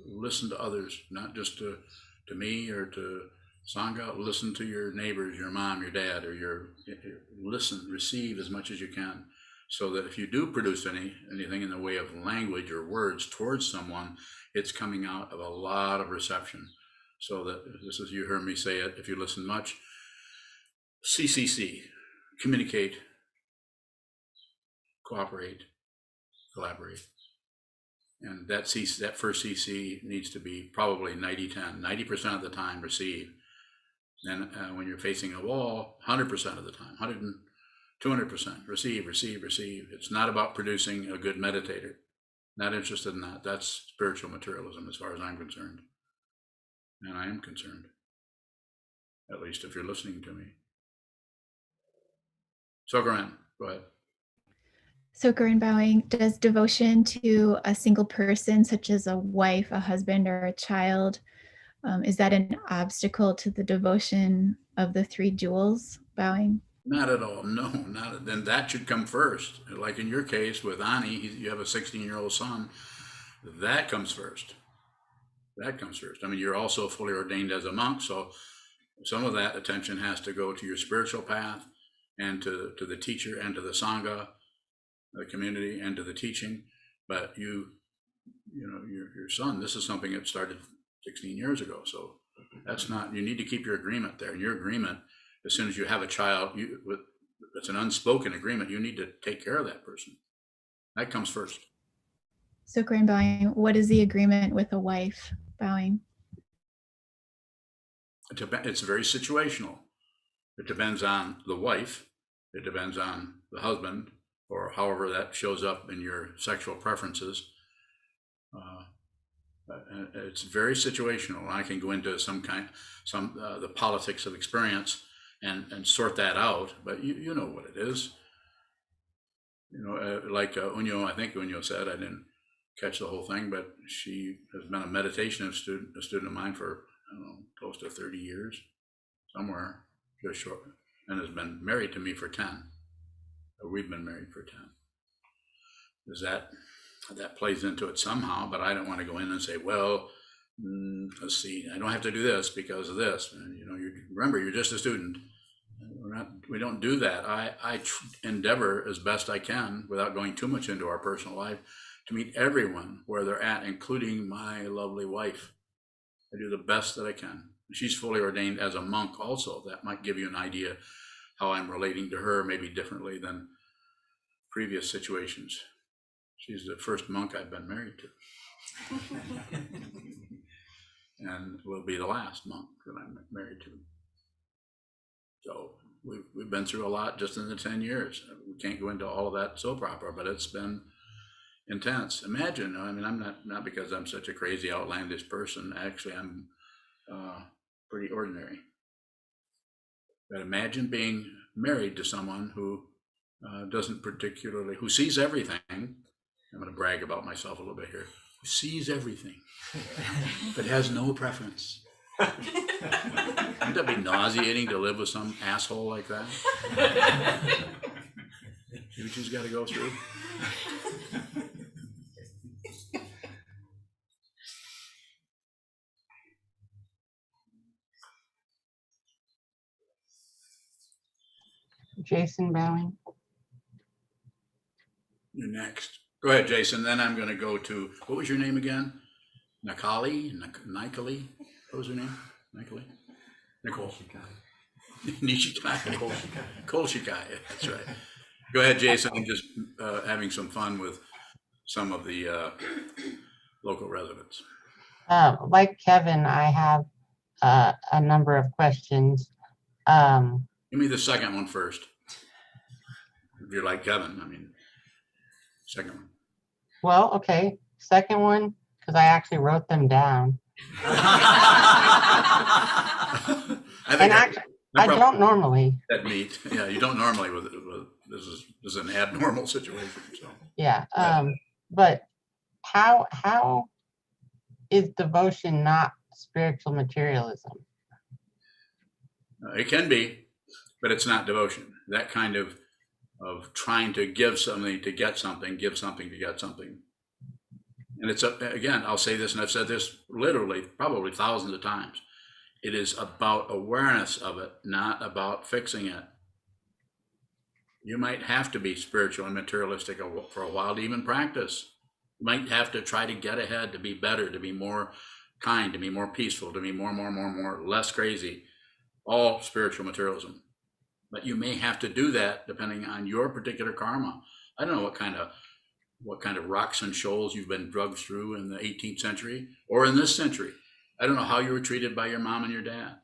Listen to others, not just to me or to Sangha. Listen to your neighbors, your mom, your dad, or listen, receive as much as you can, so that if you do produce anything in the way of language or words towards someone, it's coming out of a lot of reception. So that this is, you heard me say it, if you listen much, CCC, communicate, cooperate, collaborate. And that first CC needs to be probably 90-10, 90% of the time receive. And when you're facing a wall, 100% of the time, 200%, receive, receive, receive. It's not about producing a good meditator. Not interested in that. That's spiritual materialism as far as I'm concerned. And I am concerned, at least if you're listening to me. Sokuzan, go ahead. So Gurren bowing, does devotion to a single person, such as a wife, a husband, or a child, is that an obstacle to the devotion of the three jewels? Bowing? Not at all. No, not. Then that should come first. Like in your case with Ani, you have a 16-year-old son. That comes first. That comes first. I mean, you're also fully ordained as a monk, so some of that attention has to go to your spiritual path and to the teacher and to the Sangha, the community, and to the teaching. But you know, your son, this is something that started 16 years ago. So that's not, you need to keep your agreement there. And your agreement, as soon as you have a child, it's an unspoken agreement. You need to take care of that person. That comes first. So Gurren bowing, what is the agreement with a wife? Bowing? It's very situational. It depends on the wife. It depends on the husband, or however that shows up in your sexual preferences. It's very situational. I can go into the politics of experience and sort that out, but you know what it is. You know, like Unyo, I think Unyo said, I didn't catch the whole thing, but she has been a meditation student of mine for, I don't know, close to 30 years, somewhere, just short, and has been married to me for 10. We've been married for 10. Is that plays into it somehow, but I don't want to go in and say, well, let's see, I don't have to do this because of this. And, you know, remember, you're just a student. We don't do that. I endeavor as best I can, without going too much into our personal life, to meet everyone where they're at, including my lovely wife. I do the best that I can. She's fully ordained as a monk also. That might give you an idea how I'm relating to her, maybe differently than previous situations. She's the first monk I've been married to. And will be the last monk that I'm married to. So we've been through a lot just in the 10 years. We can't go into all of that soap opera, but it's been intense. Imagine, I mean, I'm not because I'm such a crazy outlandish person. Actually, I'm pretty ordinary. But imagine being married to someone who who sees everything. I'm going to brag about myself a little bit here. Who sees everything, but has no preference. Wouldn't that be nauseating to live with some asshole like that? You just got to go through. Jason Bowing. You're next. Go ahead, Jason. Then I'm going to go to, what was your name again? Nikali? What was her name? Nikali? Nicole. Nishikai. Kolshikai. That's right. Go ahead, Jason. I'm just having some fun with some of the local residents. Like Kevin, I have a number of questions. Give me the second one first. If you're like Kevin, I mean, second one. Well, okay. Second one, because I actually wrote them down. I don't normally. That neat. Yeah, you don't normally with this is an abnormal situation. So yeah. But how is devotion not spiritual materialism? It can be, but it's not devotion. That kind of trying to give something to get something, give something to get something. And it's again, I'll say this, and I've said this literally probably thousands of times. It is about awareness of it, not about fixing it. You might have to be spiritual and materialistic for a while to even practice. You might have to try to get ahead, to be better, to be more kind, to be more peaceful, to be more, less crazy. All spiritual materialism. But you may have to do that depending on your particular karma. I don't know what kind of rocks and shoals you've been drugged through in the 18th century or in this century. I don't know how you were treated by your mom and your dad.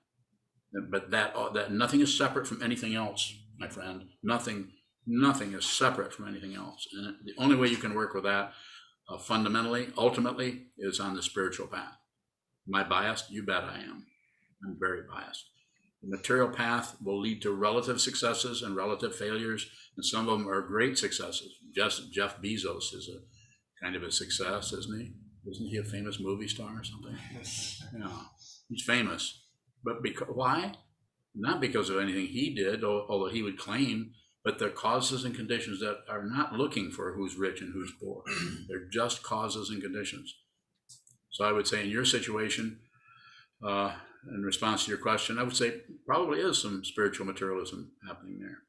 But that nothing is separate from anything else, my friend. Nothing is separate from anything else. And the only way you can work with that fundamentally, ultimately, is on the spiritual path. Am I biased? You bet I am. I'm very biased. The material path will lead to relative successes and relative failures, and some of them are great successes. Jeff Bezos is a kind of a success, isn't he? Isn't he a famous movie star or something? Yeah, he's famous. But why? Not because of anything he did, although he would claim, but the causes and conditions that are not looking for who's rich and who's poor. They're just causes and conditions. So I would say in your situation, in response to your question, I would say probably is some spiritual materialism happening there.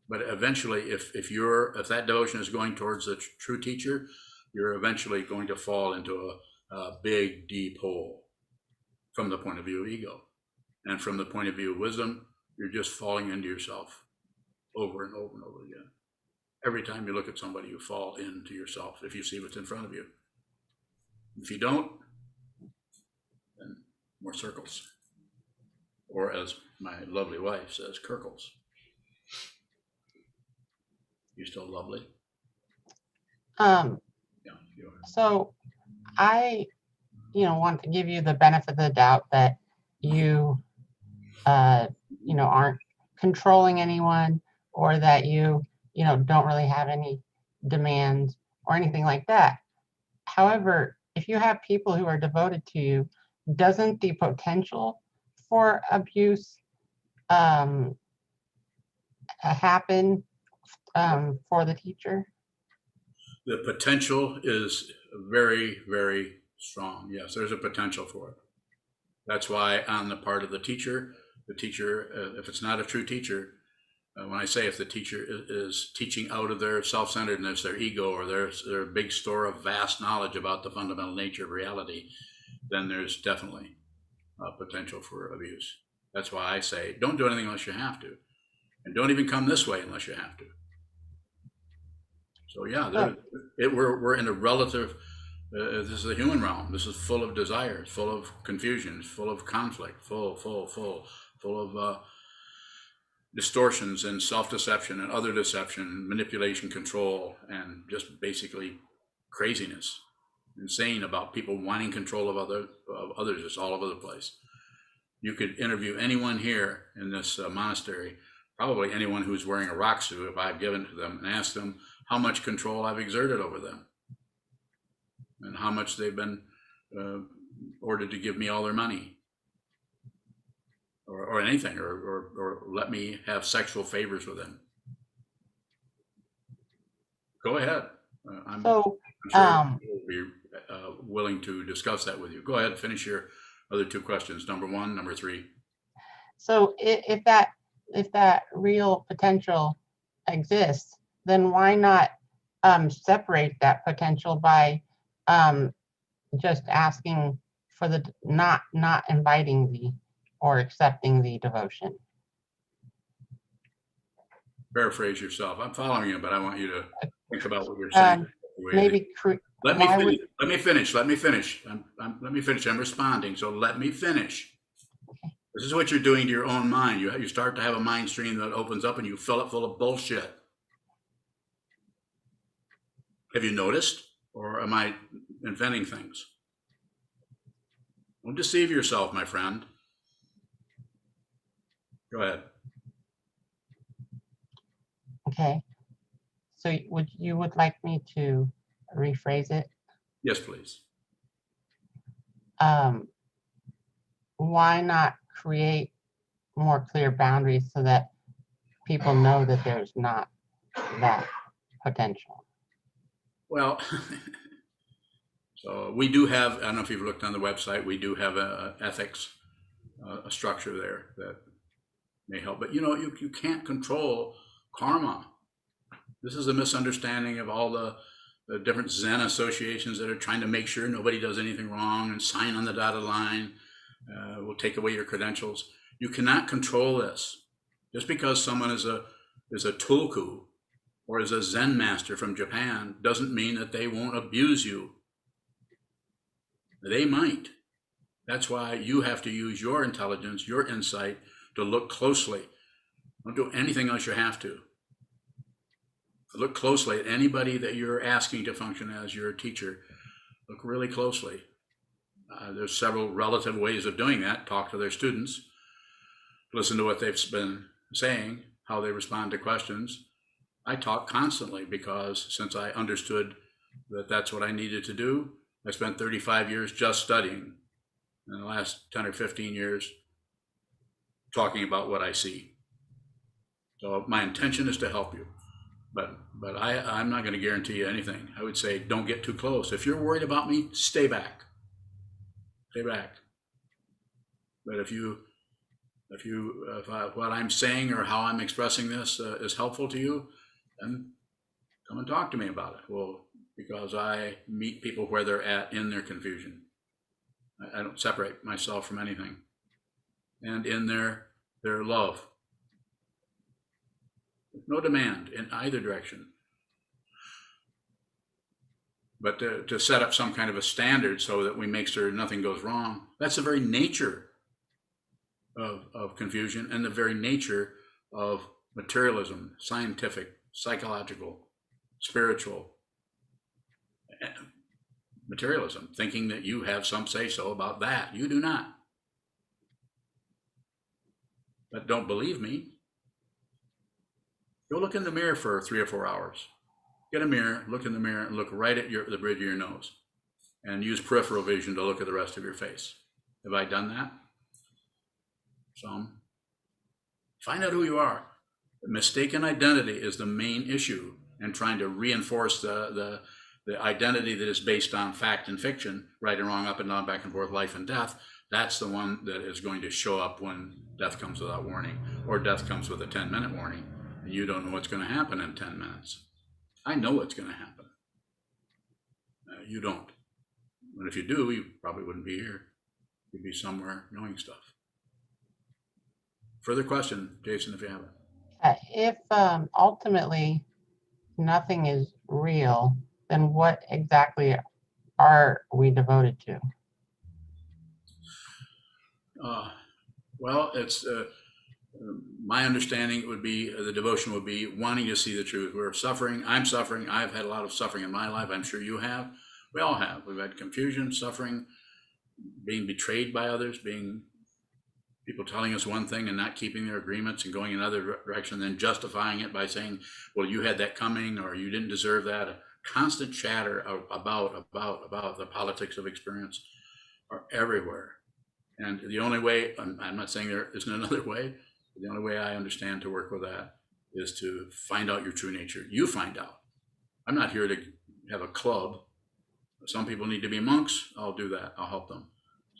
But eventually, if that devotion is going towards the true teacher, you're eventually going to fall into a big, deep hole from the point of view of ego. And from the point of view of wisdom, you're just falling into yourself over and over and over again. Every time you look at somebody, you fall into yourself if you see what's in front of you. If you don't, then more circles. Or as my lovely wife says, kirkles. You still lovely? Yeah, you are. So I, want to give you the benefit of the doubt that you, aren't controlling anyone, or that you don't really have any demands or anything like that. However, if you have people who are devoted to you, doesn't the potential for abuse happen for the teacher? The potential is very, very strong. Yes, there's a potential for it. That's why on the part of the teacher, if it's not a true teacher, when I say if the teacher is teaching out of their self-centeredness, their ego, or their big store of vast knowledge about the fundamental nature of reality, then there's definitely potential for abuse. That's why I say, don't do anything unless you have to. And don't even come this way unless you have to. So yeah, we're in a relative, this is the human realm. This is full of desires, full of confusions, full of conflict, full of distortions and self-deception and other deception, manipulation, control, and just basically craziness. Insane about people wanting control of others. It's all over the place. You could interview anyone here in this monastery, probably anyone who's wearing a rock suit, if I've given to them, and ask them how much control I've exerted over them and how much they've been ordered to give me all their money. or anything, or let me have sexual favors with him. Go ahead. I'm So, sure we'll be willing to discuss that with you. Go ahead, finish your other two questions. Number one, number three. so if that real potential exists, then why not separate that potential by just asking for the not inviting the or accepting the devotion? Paraphrase yourself. I'm following you, but I want you to think about what you're saying. Maybe Let me finish. Let me finish. Let me finish. Let me finish. I'm responding, so let me finish. This is what you're doing to your own mind. You start to have a mind stream that opens up, and you fill it full of bullshit. Have you noticed, or am I inventing things? Don't deceive yourself, my friend. Go ahead. Okay. So you would like me to rephrase it? Yes, please. Why not create more clear boundaries so that people know that there's not that potential? Well, so we do have, I don't know if you've looked on the website, we do have a ethics, a structure there that may help. But you can't control karma. This is a misunderstanding of all the different Zen associations that are trying to make sure nobody does anything wrong and sign on the dotted line. Will take away your credentials. You cannot control this. Just because someone is a tulku or is a Zen master from Japan doesn't mean that they won't abuse you. They might. That's why you have to use your intelligence, your insight to look closely. Don't do anything else you have to. Look closely at anybody that you're asking to function as your teacher. Look really closely. There's several relative ways of doing that. Talk to their students. Listen to what they've been saying, how they respond to questions. I talk constantly because since I understood that that's what I needed to do, I spent 35 years just studying. In the last 10 or 15 years, talking about what I see. So my intention is to help you. But I'm not going to guarantee you anything. I would say don't get too close. If you're worried about me, stay back. Stay back. But if what I'm saying or how I'm expressing this is helpful to you, then come and talk to me about it. Well, because I meet people where they're at in their confusion. I don't separate myself from anything. And in their love. No demand in either direction. But to set up some kind of a standard so that we make sure nothing goes wrong, that's the very nature of confusion and the very nature of materialism, scientific, psychological, spiritual materialism, thinking that you have some say-so about that. You do not. But don't believe me. Go look in the mirror for 3 or 4 hours. Get a mirror, look in the mirror, and look right at the bridge of your nose. And use peripheral vision to look at the rest of your face. Have I done that? Some. Find out who you are. The mistaken identity is the main issue in trying to reinforce the identity that is based on fact and fiction, right and wrong, up and down, back and forth, life and death. That's the one that is going to show up when death comes without warning, or death comes with a 10-minute warning. And you don't know what's going to happen in 10 minutes. I know what's going to happen. You don't. And if you do, you probably wouldn't be here. You'd be somewhere knowing stuff. Further question, Jason, if you have it. If ultimately nothing is real, then what exactly are we devoted to? Well, it's my understanding would be the devotion would be wanting to see the truth. We're suffering. I'm suffering. I've had a lot of suffering in my life. I'm sure you have. We all have. We've had confusion, suffering, being betrayed by others, being people telling us one thing and not keeping their agreements and going another direction, then justifying it by saying, well, you had that coming or you didn't deserve that. A constant chatter about the politics of experience are everywhere. And the only way, I'm not saying there isn't another way, but the only way I understand to work with that is to find out your true nature. You find out. I'm not here to have a club. Some people need to be monks. I'll do that. I'll help them.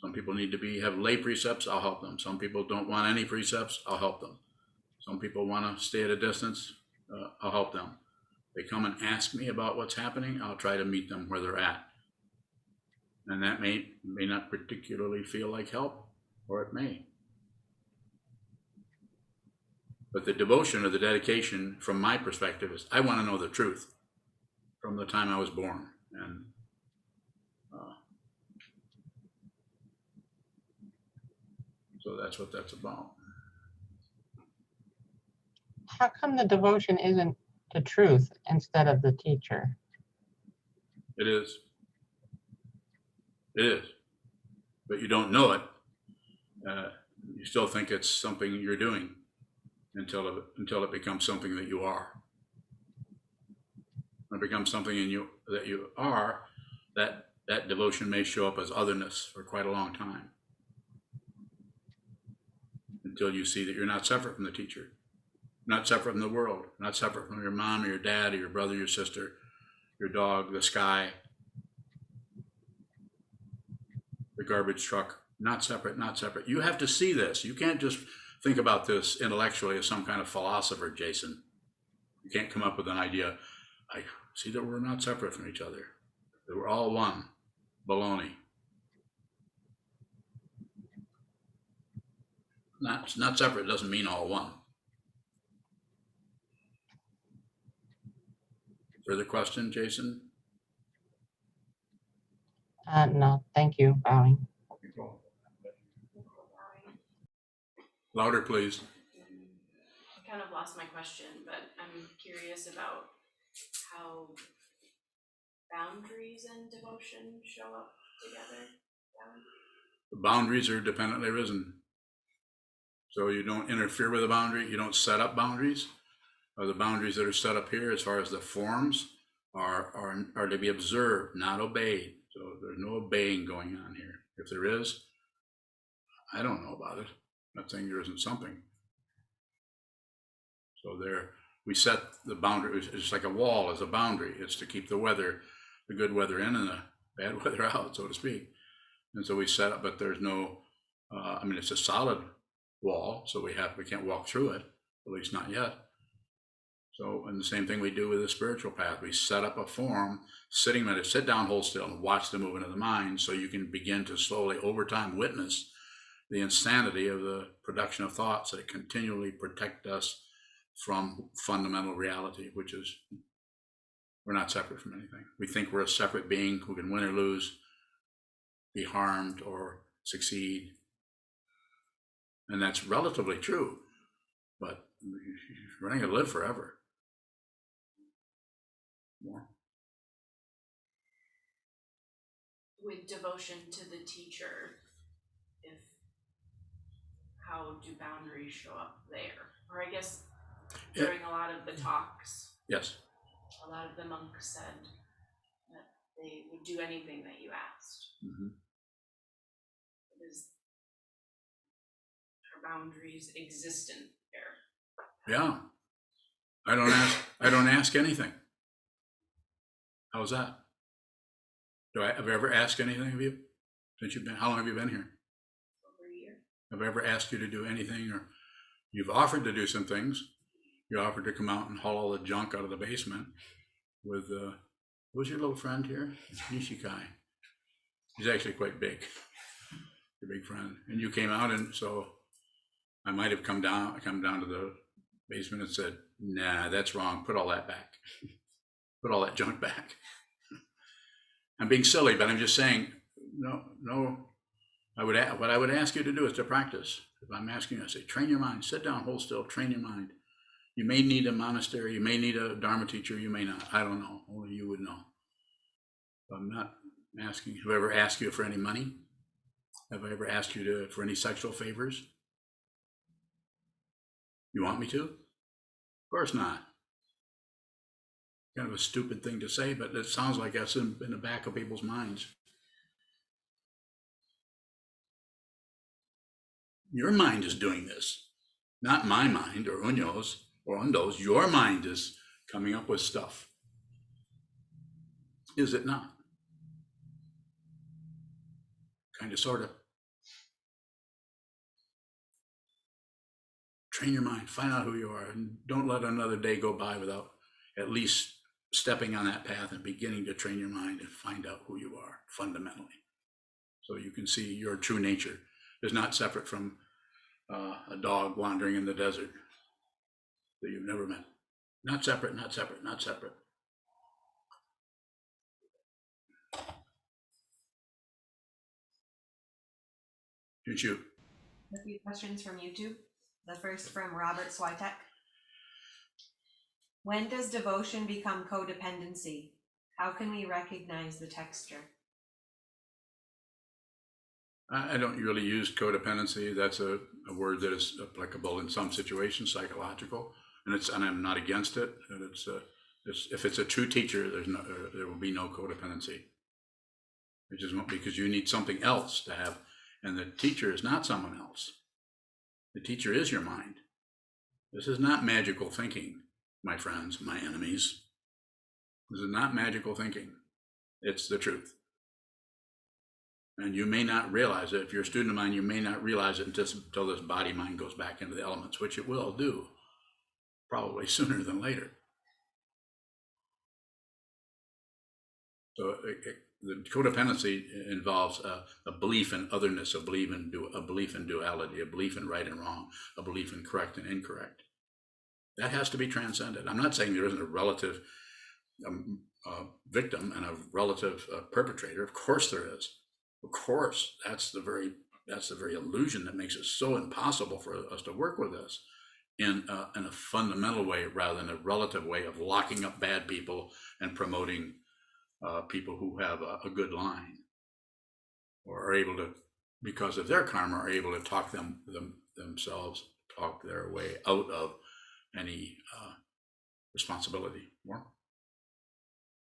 Some people need to have lay precepts. I'll help them. Some people don't want any precepts. I'll help them. Some people want to stay at a distance. I'll help them. They come and ask me about what's happening. I'll try to meet them where they're at. And that may not particularly feel like help, or it may. But the devotion or the dedication, from my perspective, is I want to know the truth from the time I was born. And so that's what that's about. How come the devotion isn't to truth instead of the teacher? It is. It is. But you don't know it. You still think it's something you're doing until it becomes something that you are. When it becomes something that you are, that devotion may show up as otherness for quite a long time. Until you see that you're not separate from the teacher, not separate from the world, not separate from your mom or your dad or your brother, your sister, your dog, the sky, the garbage truck, not separate, not separate. You have to see this. You can't just think about this intellectually as some kind of philosopher, Jason. You can't come up with an idea. I see that we're not separate from each other, that we're all one. Baloney. Not separate doesn't mean all one. Further question, Jason? No, thank you, bowing. Louder, please. I kind of lost my question, but I'm curious about how boundaries and devotion show up together. The boundaries are dependently risen. So you don't interfere with a boundary. You don't set up boundaries. The boundaries that are set up here, as far as the forms, are to be observed, not obeyed. So there's no obeying going on here. If there is, I don't know about it. I'm not saying there isn't something. So we set the boundary. It's like a wall as a boundary. It's to keep the good weather in and the bad weather out, so to speak. And so we set up, but there's no, it's a solid wall, so we can't walk through it, at least not yet. So, and the same thing we do with the spiritual path. We set up a form, sit down, hold still, and watch the movement of the mind, so you can begin to slowly, over time, witness the insanity of the production of thoughts that continually protect us from fundamental reality, which is we're not separate from anything. We think we're a separate being who can win or lose, be harmed or succeed. And that's relatively true, but we're not going to live forever. More. With devotion to the teacher, how do boundaries show up there? Or I guess during a lot of the talks, yes, a lot of the monks said that they would do anything that you asked. Mm-hmm. Are boundaries existent there? Yeah. I don't ask anything. How's that? Have I ever asked anything of you since how long have you been here? Over a year. Have I ever asked you to do anything, or you've offered to do some things? You offered to come out and haul all the junk out of the basement with, who's your little friend here? Nishikai. He's actually quite big. Your big friend. And you came out, and so I might have come down to the basement and said, nah, that's wrong. Put all that back. Put all that junk back. I'm being silly, but I'm just saying, no. What I would ask you to do is to practice. If I'm asking you, I say, train your mind, sit down, hold still, train your mind. You may need a monastery, you may need a Dharma teacher, you may not. I don't know. Only you would know. I'm not asking. Have I ever asked you for any money? Have I ever asked you for any sexual favors? You want me to? Of course not. Kind of a stupid thing to say, but it sounds like that's in the back of people's minds. Your mind is doing this, not my mind or Unyo's or Ondo's. Your mind is coming up with stuff. Is it not? Kind of, sort of. Train your mind, find out who you are, and don't let another day go by without at least stepping on that path and beginning to train your mind and find out who you are fundamentally. So you can see your true nature is not separate from a dog wandering in the desert that you've never met. Not separate, not separate, not separate. Shoot. A few questions from YouTube. The first from Robert Switek. When does devotion become codependency? How can we recognize the texture? I don't really use codependency. That's a word that is applicable in some situations, psychological, and I'm not against it. And if it's a true teacher, there will be no codependency. It just won't, because you need something else to have, and the teacher is not someone else. The teacher is your mind. This is not magical thinking, my friends, my enemies. This is not magical thinking. It's the truth. And you may not realize it. If you're a student of mine, you may not realize it until this body mind goes back into the elements, which it will do, probably sooner than later. So the codependency involves a belief in otherness, a belief in duality, a belief in right and wrong, a belief in correct and incorrect. That has to be transcended. I'm not saying there isn't a relative victim and a relative perpetrator. Of course there is. Of course, that's the very illusion that makes it so impossible for us to work with this in a fundamental way rather than a relative way of locking up bad people and promoting people who have a good line, or are able to, because of their karma, are able to talk themselves their way out of any responsibility. More?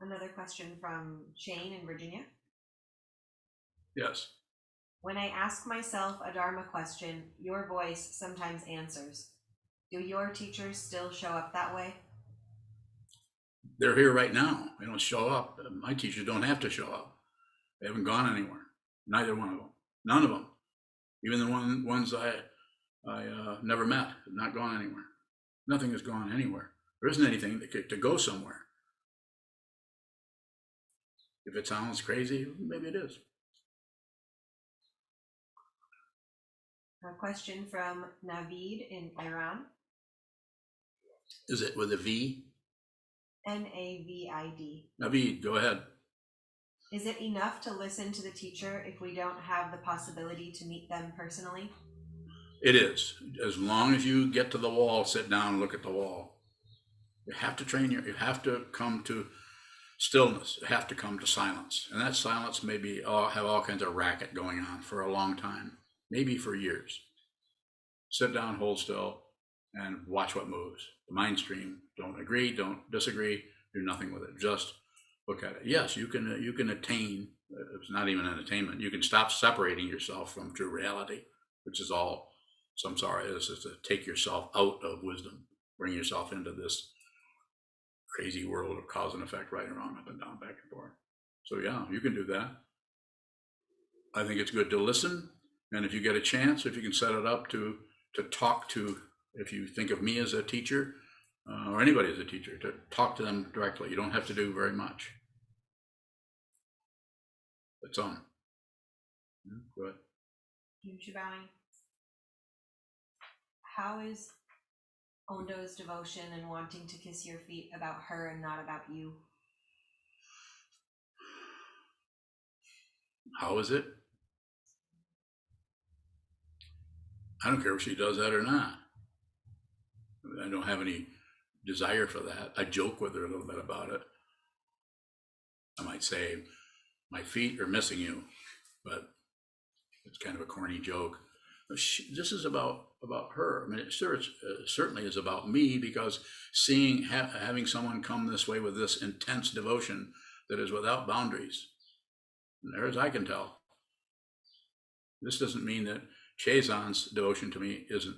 Another question from Shane in Virginia. Yes. When I ask myself a Dharma question, your voice sometimes answers. Do your teachers still show up that way? They're here right now. They don't show up. My teachers don't have to show up. They haven't gone anywhere. Neither one of them. None of them. Even the ones I never met have not gone anywhere. Nothing has gone anywhere. There isn't anything to go somewhere. If it sounds crazy, maybe it is. A question from Navid in Iran. Is it with a V? Navid. Navid, go ahead. Is it enough to listen to the teacher if we don't have the possibility to meet them personally? It is. As long as you get to the wall, sit down and look at the wall. You have to you have to come to stillness. You have to come to silence. And that silence may have all kinds of racket going on for a long time, maybe for years. Sit down, hold still, and watch what moves. The mind stream, don't agree, don't disagree, do nothing with it. Just look at it. Yes, you can attain, it's not even an attainment. You can stop separating yourself from true reality, which is all samsara is to take yourself out of wisdom, bring yourself into this crazy world of cause and effect, right and wrong, up and down, back and forth. So yeah, you can do that. I think it's good to listen. And if you get a chance, if you can set it up to talk to, if you think of me as a teacher, or anybody as a teacher, to talk to them directly. You don't have to do very much. It's on. Go ahead. Bowing. How is Ondo's devotion and wanting to kiss your feet about her and not about you? How is it? I don't care if she does that or not. I don't have any desire for that. I joke with her a little bit about it. I might say, my feet are missing you, but it's kind of a corny joke. This is about her. I mean, it certainly is about me, because having someone come this way with this intense devotion that is without boundaries, and there as I can tell, this doesn't mean that Chazan's devotion to me isn't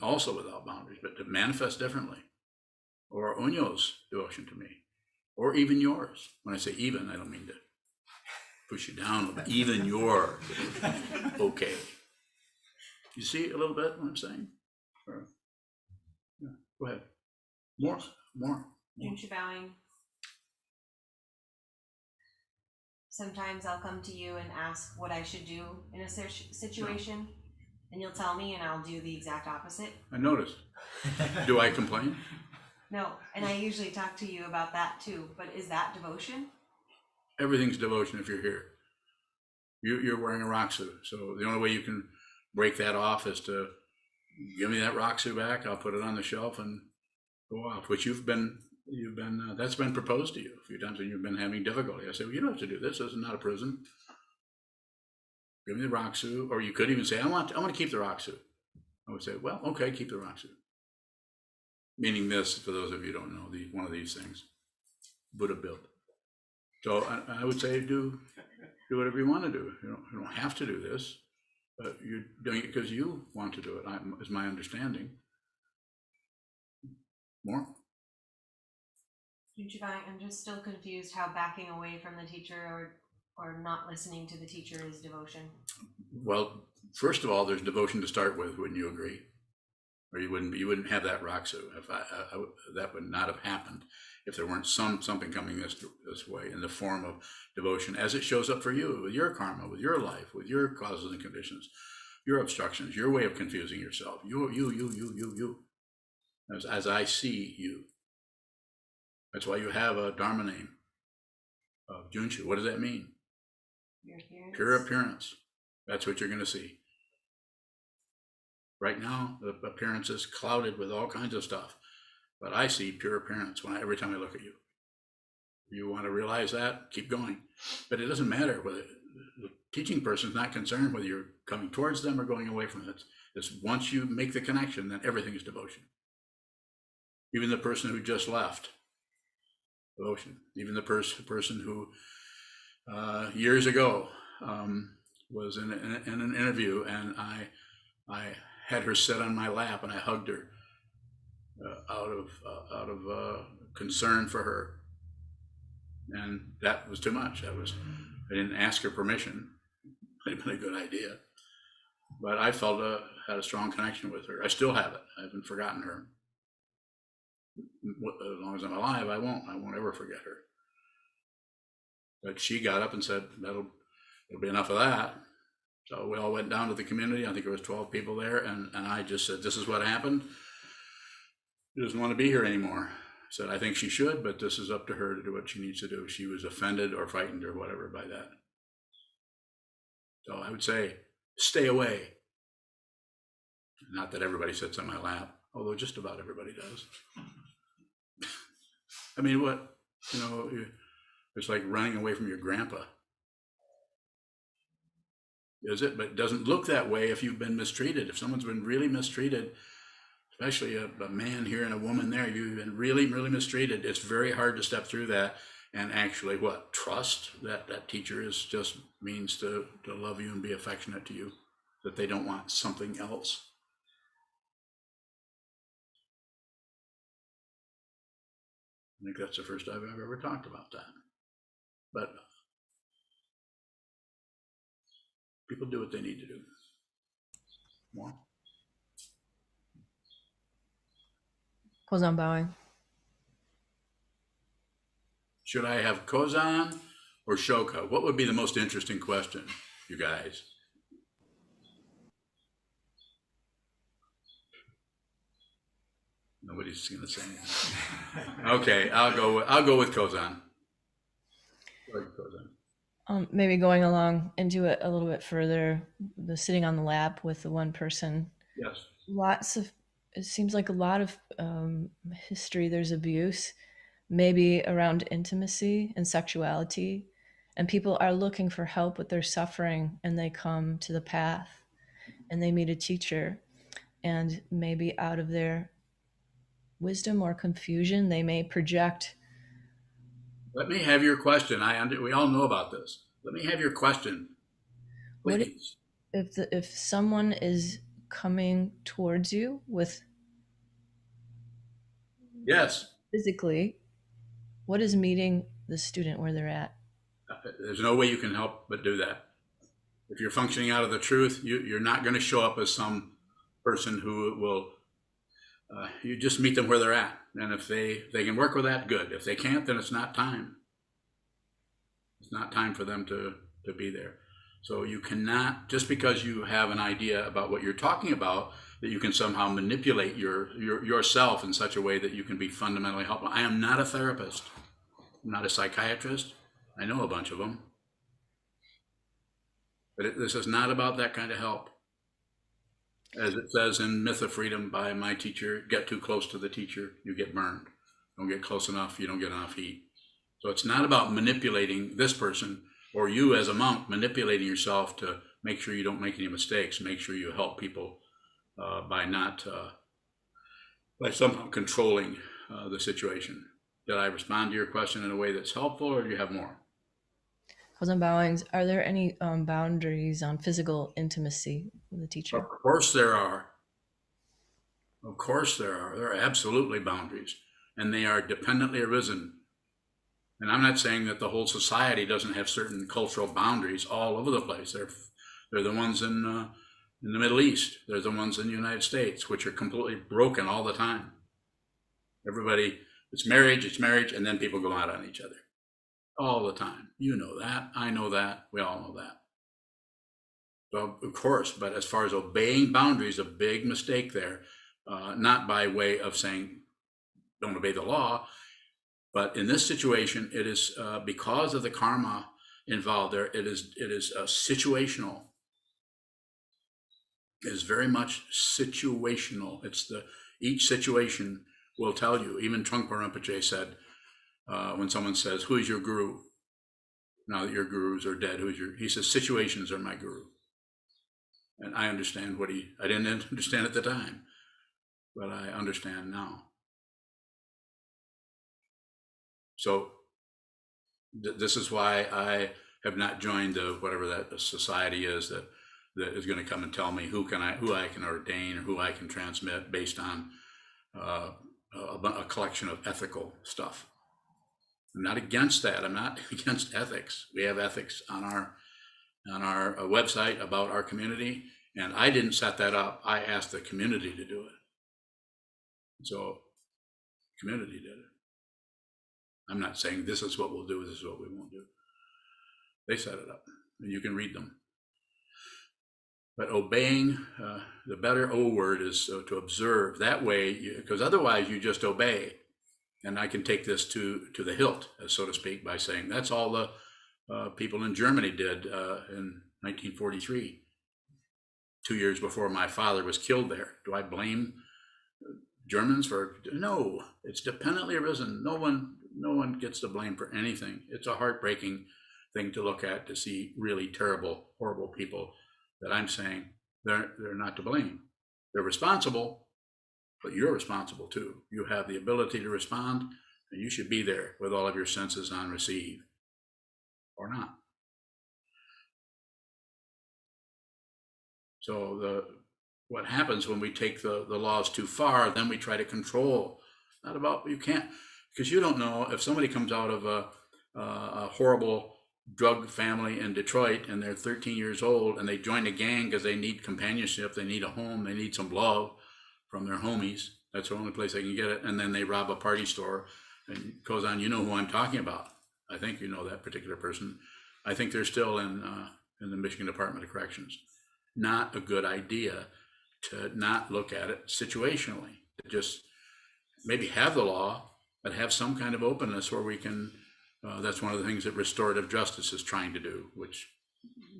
also without boundaries, but to manifest differently. Or Unyo's devotion to me, or even yours. When I say even, I don't mean to push you down, but even your okay. You see a little bit what I'm saying? Or, yeah, go ahead. More. Junshi bowing. Sometimes I'll come to you and ask what I should do in a situation, and you'll tell me, and I'll do the exact opposite. I noticed. Do I complain? No, and I usually talk to you about that too, but is that devotion? Everything's devotion if you're here. You're wearing a rock suit, so the only way you can break that off is to give me that rock suit back. I'll put it on the shelf and go off, which you've been that's been proposed to you a few times, and you've been having difficulty. I say, well, you don't have to do this. This is not a prison. Give me the rock suit, or you could even say, I want to keep the rock suit. I would say, well, okay, keep the rock suit. Meaning this, for those of you who don't know, one of these things, Buddha built. So I would say do whatever you want to do. You don't have to do this, but you're doing it because you want to do it, is my understanding. More? I'm just still confused how backing away from the teacher or not listening to the teacher is devotion. Well, first of all, there's devotion to start with. Wouldn't you agree? Or you wouldn't have that rock suit. If that would not have happened if there weren't something coming this way in the form of devotion, as it shows up for you with your karma, with your life, with your causes and conditions, your obstructions, your way of confusing yourself. You. As I see you. That's why you have a Dharma name of Junshu. What does that mean? Pure appearance. That's what you're going to see. Right now, the appearance is clouded with all kinds of stuff, but I see pure appearance every time I look at you. You want to realize that? Keep going. But it doesn't matter whether the teaching person is not concerned whether you're coming towards them or going away from it. It's once you make the connection, then everything is devotion. Even the person who just left, devotion. Even the person who years ago was in an interview, and I had her sit on my lap and I hugged her out of concern for her, and that was too much. I didn't ask her permission. It'd been a good idea, but I felt had a strong connection with her. I still have it. I haven't forgotten her. As long as I'm alive, I won't ever forget her. But she got up and said, it'll be enough of that. So we all went down to the community. I think there was 12 people there, and I just said, this is what happened. She doesn't want to be here anymore. I said, I think she should, but this is up to her to do what she needs to do. She was offended or frightened or whatever by that. So I would say, stay away. Not that everybody sits on my lap, although just about everybody does. I mean, what, it's like running away from your grandpa. Is it? But it doesn't look that way if you've been mistreated. If someone's been really mistreated, especially a man here and a woman there, you've been really, really mistreated. It's very hard to step through that and actually trust that teacher just means to love you and be affectionate to you, that they don't want something else. I think that's the first time I've ever talked about that. But people do what they need to do. More. Kozan bowing. Should I have Kozan or Shoka? What would be the most interesting question, you guys? Nobody's going to say anything. Okay, I'll go with Kozan. Go ahead, Kozan. Maybe going along into it a little bit further, the sitting on the lap with the one person. Yes. It seems like a lot of history, there's abuse, maybe around intimacy and sexuality, and people are looking for help with their suffering, and they come to the path and they meet a teacher, and maybe out of their wisdom or confusion, they may project. Let me have your question. We all know about this. Let me have your question, please. if someone is coming towards you with Yes. physically, what is meeting the student where they're at? There's no way you can help but do that. If you're functioning out of the truth, you're not going to show up as some person who will, you just meet them where they're at. And if they can work with that, good. If they can't, then it's not time. It's not time for them to be there. So you cannot, just because you have an idea about what you're talking about, that you can somehow manipulate yourself in such a way that you can be fundamentally helpful. I am not a therapist. I'm not a psychiatrist. I know a bunch of them. But this is not about that kind of help. As it says in Myth of Freedom by my teacher, get too close to the teacher, you get burned. Don't get close enough, you don't get enough heat. So it's not about manipulating this person or you as a monk manipulating yourself to make sure you don't make any mistakes, make sure you help people by somehow controlling the situation. Did I respond to your question in a way that's helpful, or do you have more? Sokuzan Bowings, are there any boundaries on physical intimacy with the teacher? Of course there are. Of course there are. There are absolutely boundaries, and they are dependently arisen. And I'm not saying that the whole society doesn't have certain cultural boundaries all over the place. They're the ones in the Middle East. They're the ones in the United States, which are completely broken all the time. Everybody, it's marriage, and then people go out on each other all the time. You know that. I know that. We all know that. So, of course, but as far as obeying boundaries, a big mistake there, not by way of saying don't obey the law, but in this situation, it is because of the karma involved there, it is situational. It is very much situational. Each situation will tell you. Even Trungpa Rinpoche said, when someone says, who is your guru? Now that your gurus are dead, he says, situations are my guru. And I understand I didn't understand at the time, but I understand now. So this is why I have not joined whatever that society is that is going to come and tell me who I can ordain or who I can transmit based on a collection of ethical stuff. I'm not against that. I'm not against ethics. We have ethics on our website about our community, and I didn't set that up. I asked the community to do it. So the community did it. I'm not saying this is what we'll do, this is what we won't do. They set it up, and you can read them. But obeying, the better O word is to observe. That way, because otherwise you just obey. And I can take this to the hilt, so to speak, by saying that's all the people in Germany did in 1943, 2 years before my father was killed there. Do I blame Germans for? No, it's dependently arisen. No one gets to blame for anything. It's a heartbreaking thing to look at, to see really terrible, horrible people that I'm saying they're not to blame. They're responsible, but you're responsible too. You have the ability to respond, and you should be there with all of your senses on receive, or not. So what happens when we take the laws too far, then we try to control. Not about, you can't, because you don't know if somebody comes out of a horrible drug family in Detroit and they're 13 years old and they join a gang because they need companionship, they need a home, they need some love from their homies. That's the only place they can get it. And then they rob a party store, and it goes on. You know who I'm talking about. I think you know that particular person. I think they're still in the Michigan Department of Corrections. Not a good idea to not look at it situationally. To just maybe have the law, but have some kind of openness where we can. That's one of the things that restorative justice is trying to do, which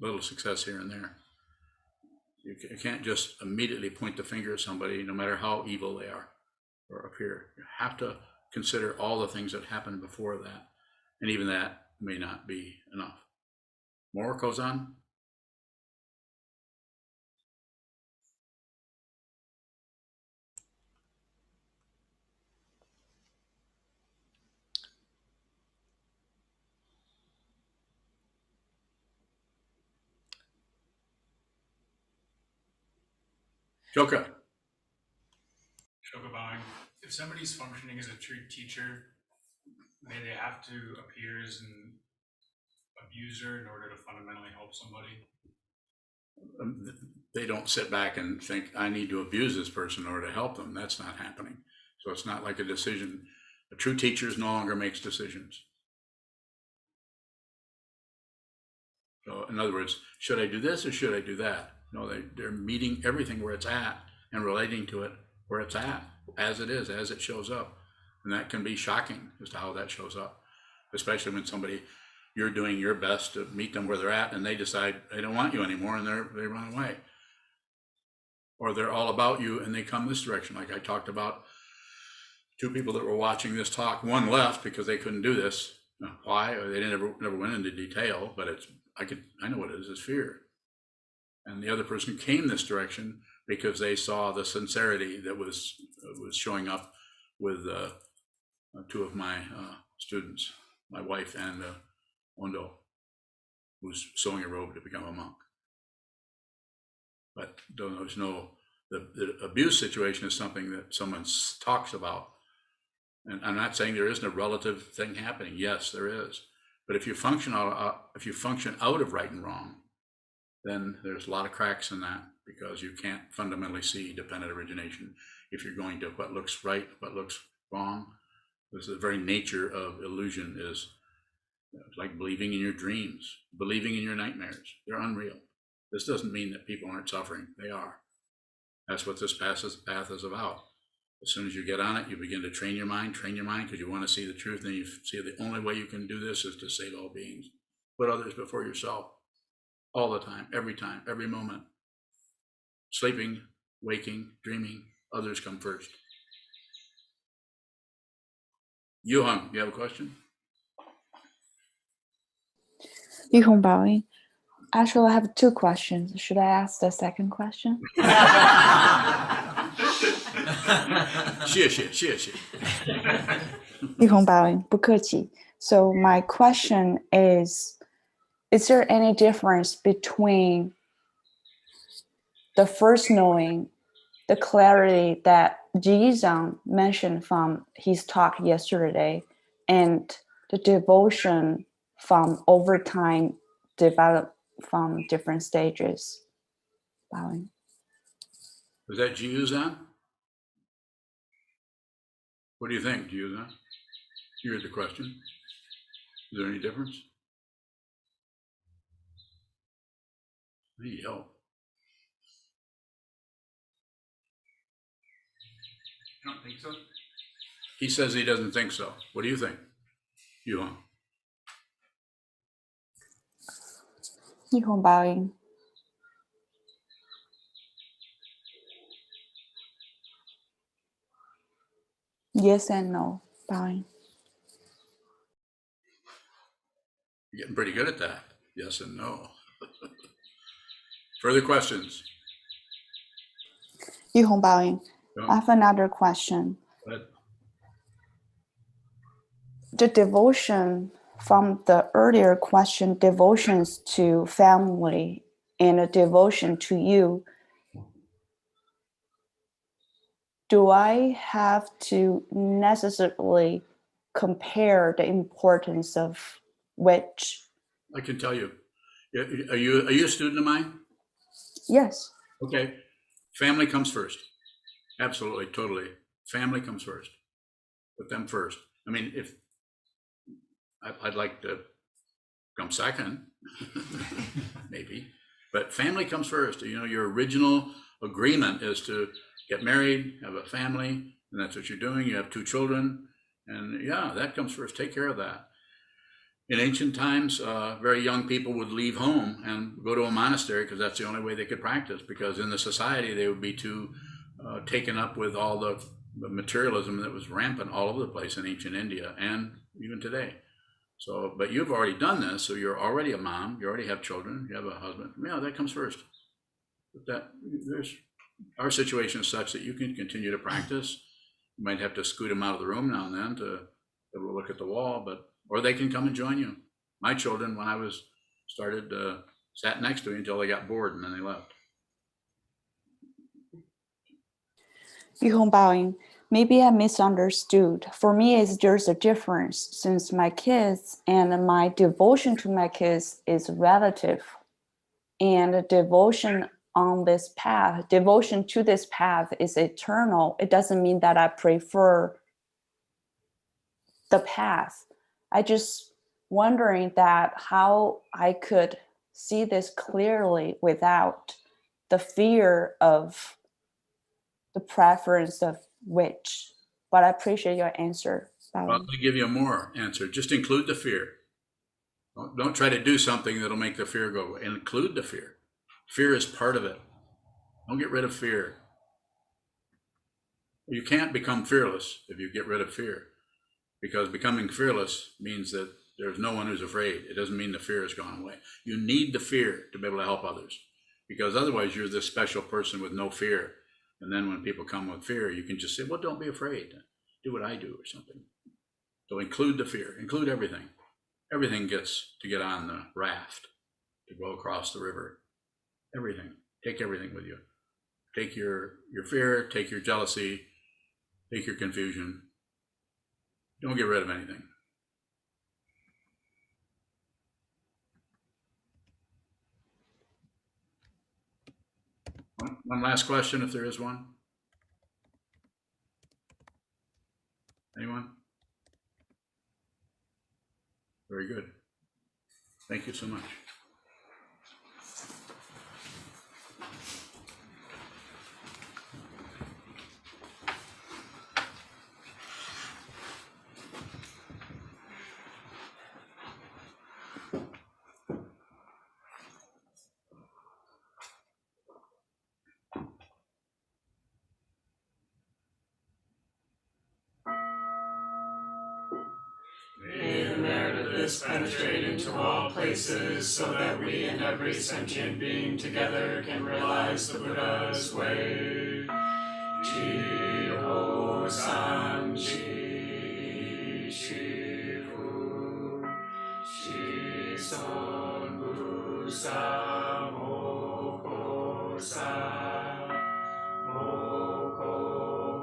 little success here and there. You can't just immediately point the finger at somebody, no matter how evil they are or appear. You have to consider all the things that happened before that, and even that may not be enough. More goes on. Shoka. Shokabang, if somebody's functioning as a true teacher, may they have to appear as an abuser in order to fundamentally help somebody? They don't sit back and think, I need to abuse this person in order to help them. That's not happening. So it's not like a decision. A true teacher no longer makes decisions. So in other words, should I do this or should I do that? No, they're meeting everything where it's at and relating to it where it's at, as it is, as it shows up. And that can be shocking as to how that shows up, especially when you're doing your best to meet them where they're at and they decide they don't want you anymore and they run away. Or they're all about you and they come this direction. Like I talked about, two people that were watching this talk, one left because they couldn't do this. Why? Or they never went into detail, but I know what it is, it's fear. And the other person came this direction because they saw the sincerity that was showing up with two of my students, my wife and Ondo, who's sewing a robe to become a monk. But there's no, the abuse situation is something that someone talks about. And I'm not saying there isn't a relative thing happening. Yes, there is. But if you function out of right and wrong, then there's a lot of cracks in that because you can't fundamentally see dependent origination. If you're going to what looks right, what looks wrong, this is the very nature of illusion is like believing in your dreams, believing in your nightmares. They're unreal. This doesn't mean that people aren't suffering. They are. That's what this path is about. As soon as you get on it, you begin to train your mind because you want to see the truth. And you see the only way you can do this is to save all beings. Put others before yourself all the time, every moment. Sleeping, waking, dreaming, others come first. Yuhan, you have a question? Yuhong Baoing. Actually, I have two questions. Should I ask the second question? 谢谢 Yuhong Baoing, 不客气. So my question is there any difference between the first knowing, the clarity that Ji-Zhang mentioned from his talk yesterday, and the devotion from over time developed from different stages? Bowing. Was that Ji-Zhang? What do you think, Ji-Zhang? You heard the question. Is there any difference? I need help. I don't think so. He says he doesn't think so. What do you think, Yuhan? Yuhong Baoing. Yes and no, Bowing. You're getting pretty good at that. Yes and no. Further questions? Yuhong Baoing. I have another question. Go ahead. The devotion from the earlier question, devotions to family and a devotion to you, do I have to necessarily compare the importance of which? I can tell you. Are you a student of mine? Yes. Okay. Family comes first. Absolutely, totally. Family comes first. Put them first. I mean, if I'd like to come second, maybe, but family comes first. You know, your original agreement is to get married, have a family, and that's what you're doing. You have 2 children, and yeah, that comes first. Take care of that. In ancient times, very young people would leave home and go to a monastery because that's the only way they could practice, because in the society they would be too taken up with all the materialism that was rampant all over the place in ancient India and even today. So, but you've already done this, so you're already a mom, you already have children, you have a husband. Yeah, that comes first. But our situation is such that you can continue to practice. You might have to scoot them out of the room now and then to look at the wall, or they can come and join you. My children, when I started, sat next to me until they got bored and then they left. Bihong bowing. Maybe I misunderstood. For me, there's a difference since my kids and my devotion to my kids is relative. And devotion on this path, devotion to this path is eternal. It doesn't mean that I prefer the path. I just wondering that how I could see this clearly without the fear of the preference of which. But I appreciate your answer. Well, let me give you a more answer. Just include the fear. Don't try to do something that'll make the fear go away. Include the fear. Fear is part of it. Don't get rid of fear. You can't become fearless if you get rid of fear, because becoming fearless means that there's no one who's afraid. It doesn't mean the fear has gone away. You need the fear to be able to help others, because otherwise you're this special person with no fear. And then when people come with fear, you can just say, well, don't be afraid. Do what I do or something. So include the fear, include everything. Everything gets to get on the raft to go across the river. Everything. Take everything with you. Take your fear, take your jealousy, take your confusion. Don't get rid of anything. One last question, if there is one. Anyone? Very good. Thank you so much. May the merit of this penetrate into all places, so that we and every sentient being together can realize the Buddha's way. Chi Ho San Chi Chi Fu Chi Son Bu Sa Mo Ko Sa Mo Ko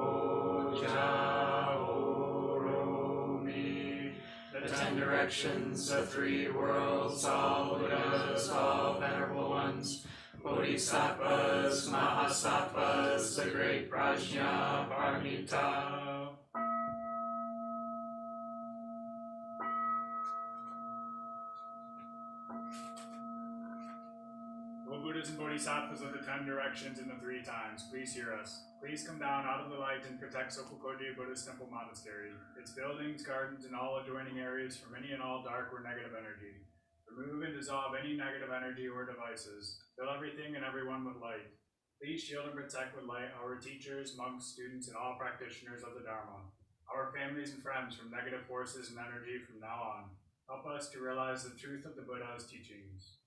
Ho Ja Ho Ro Mi. The 10 directions, the 3 worlds, all Buddhas, all venerable ones, bodhisattvas, mahasattvas, the great prajna paramita. O Buddhas and Bodhisattvas of the 10 directions and the 3 times, please hear us. Please come down out of the light and protect Sokokoji Buddhist Temple Monastery, its buildings, gardens, and all adjoining areas from any and all dark or negative energy. Remove and dissolve any negative energy or devices. Fill everything and everyone with light. Please shield and protect with light our teachers, monks, students, and all practitioners of the Dharma, our families and friends from negative forces and energy from now on. Help us to realize the truth of the Buddha's teachings.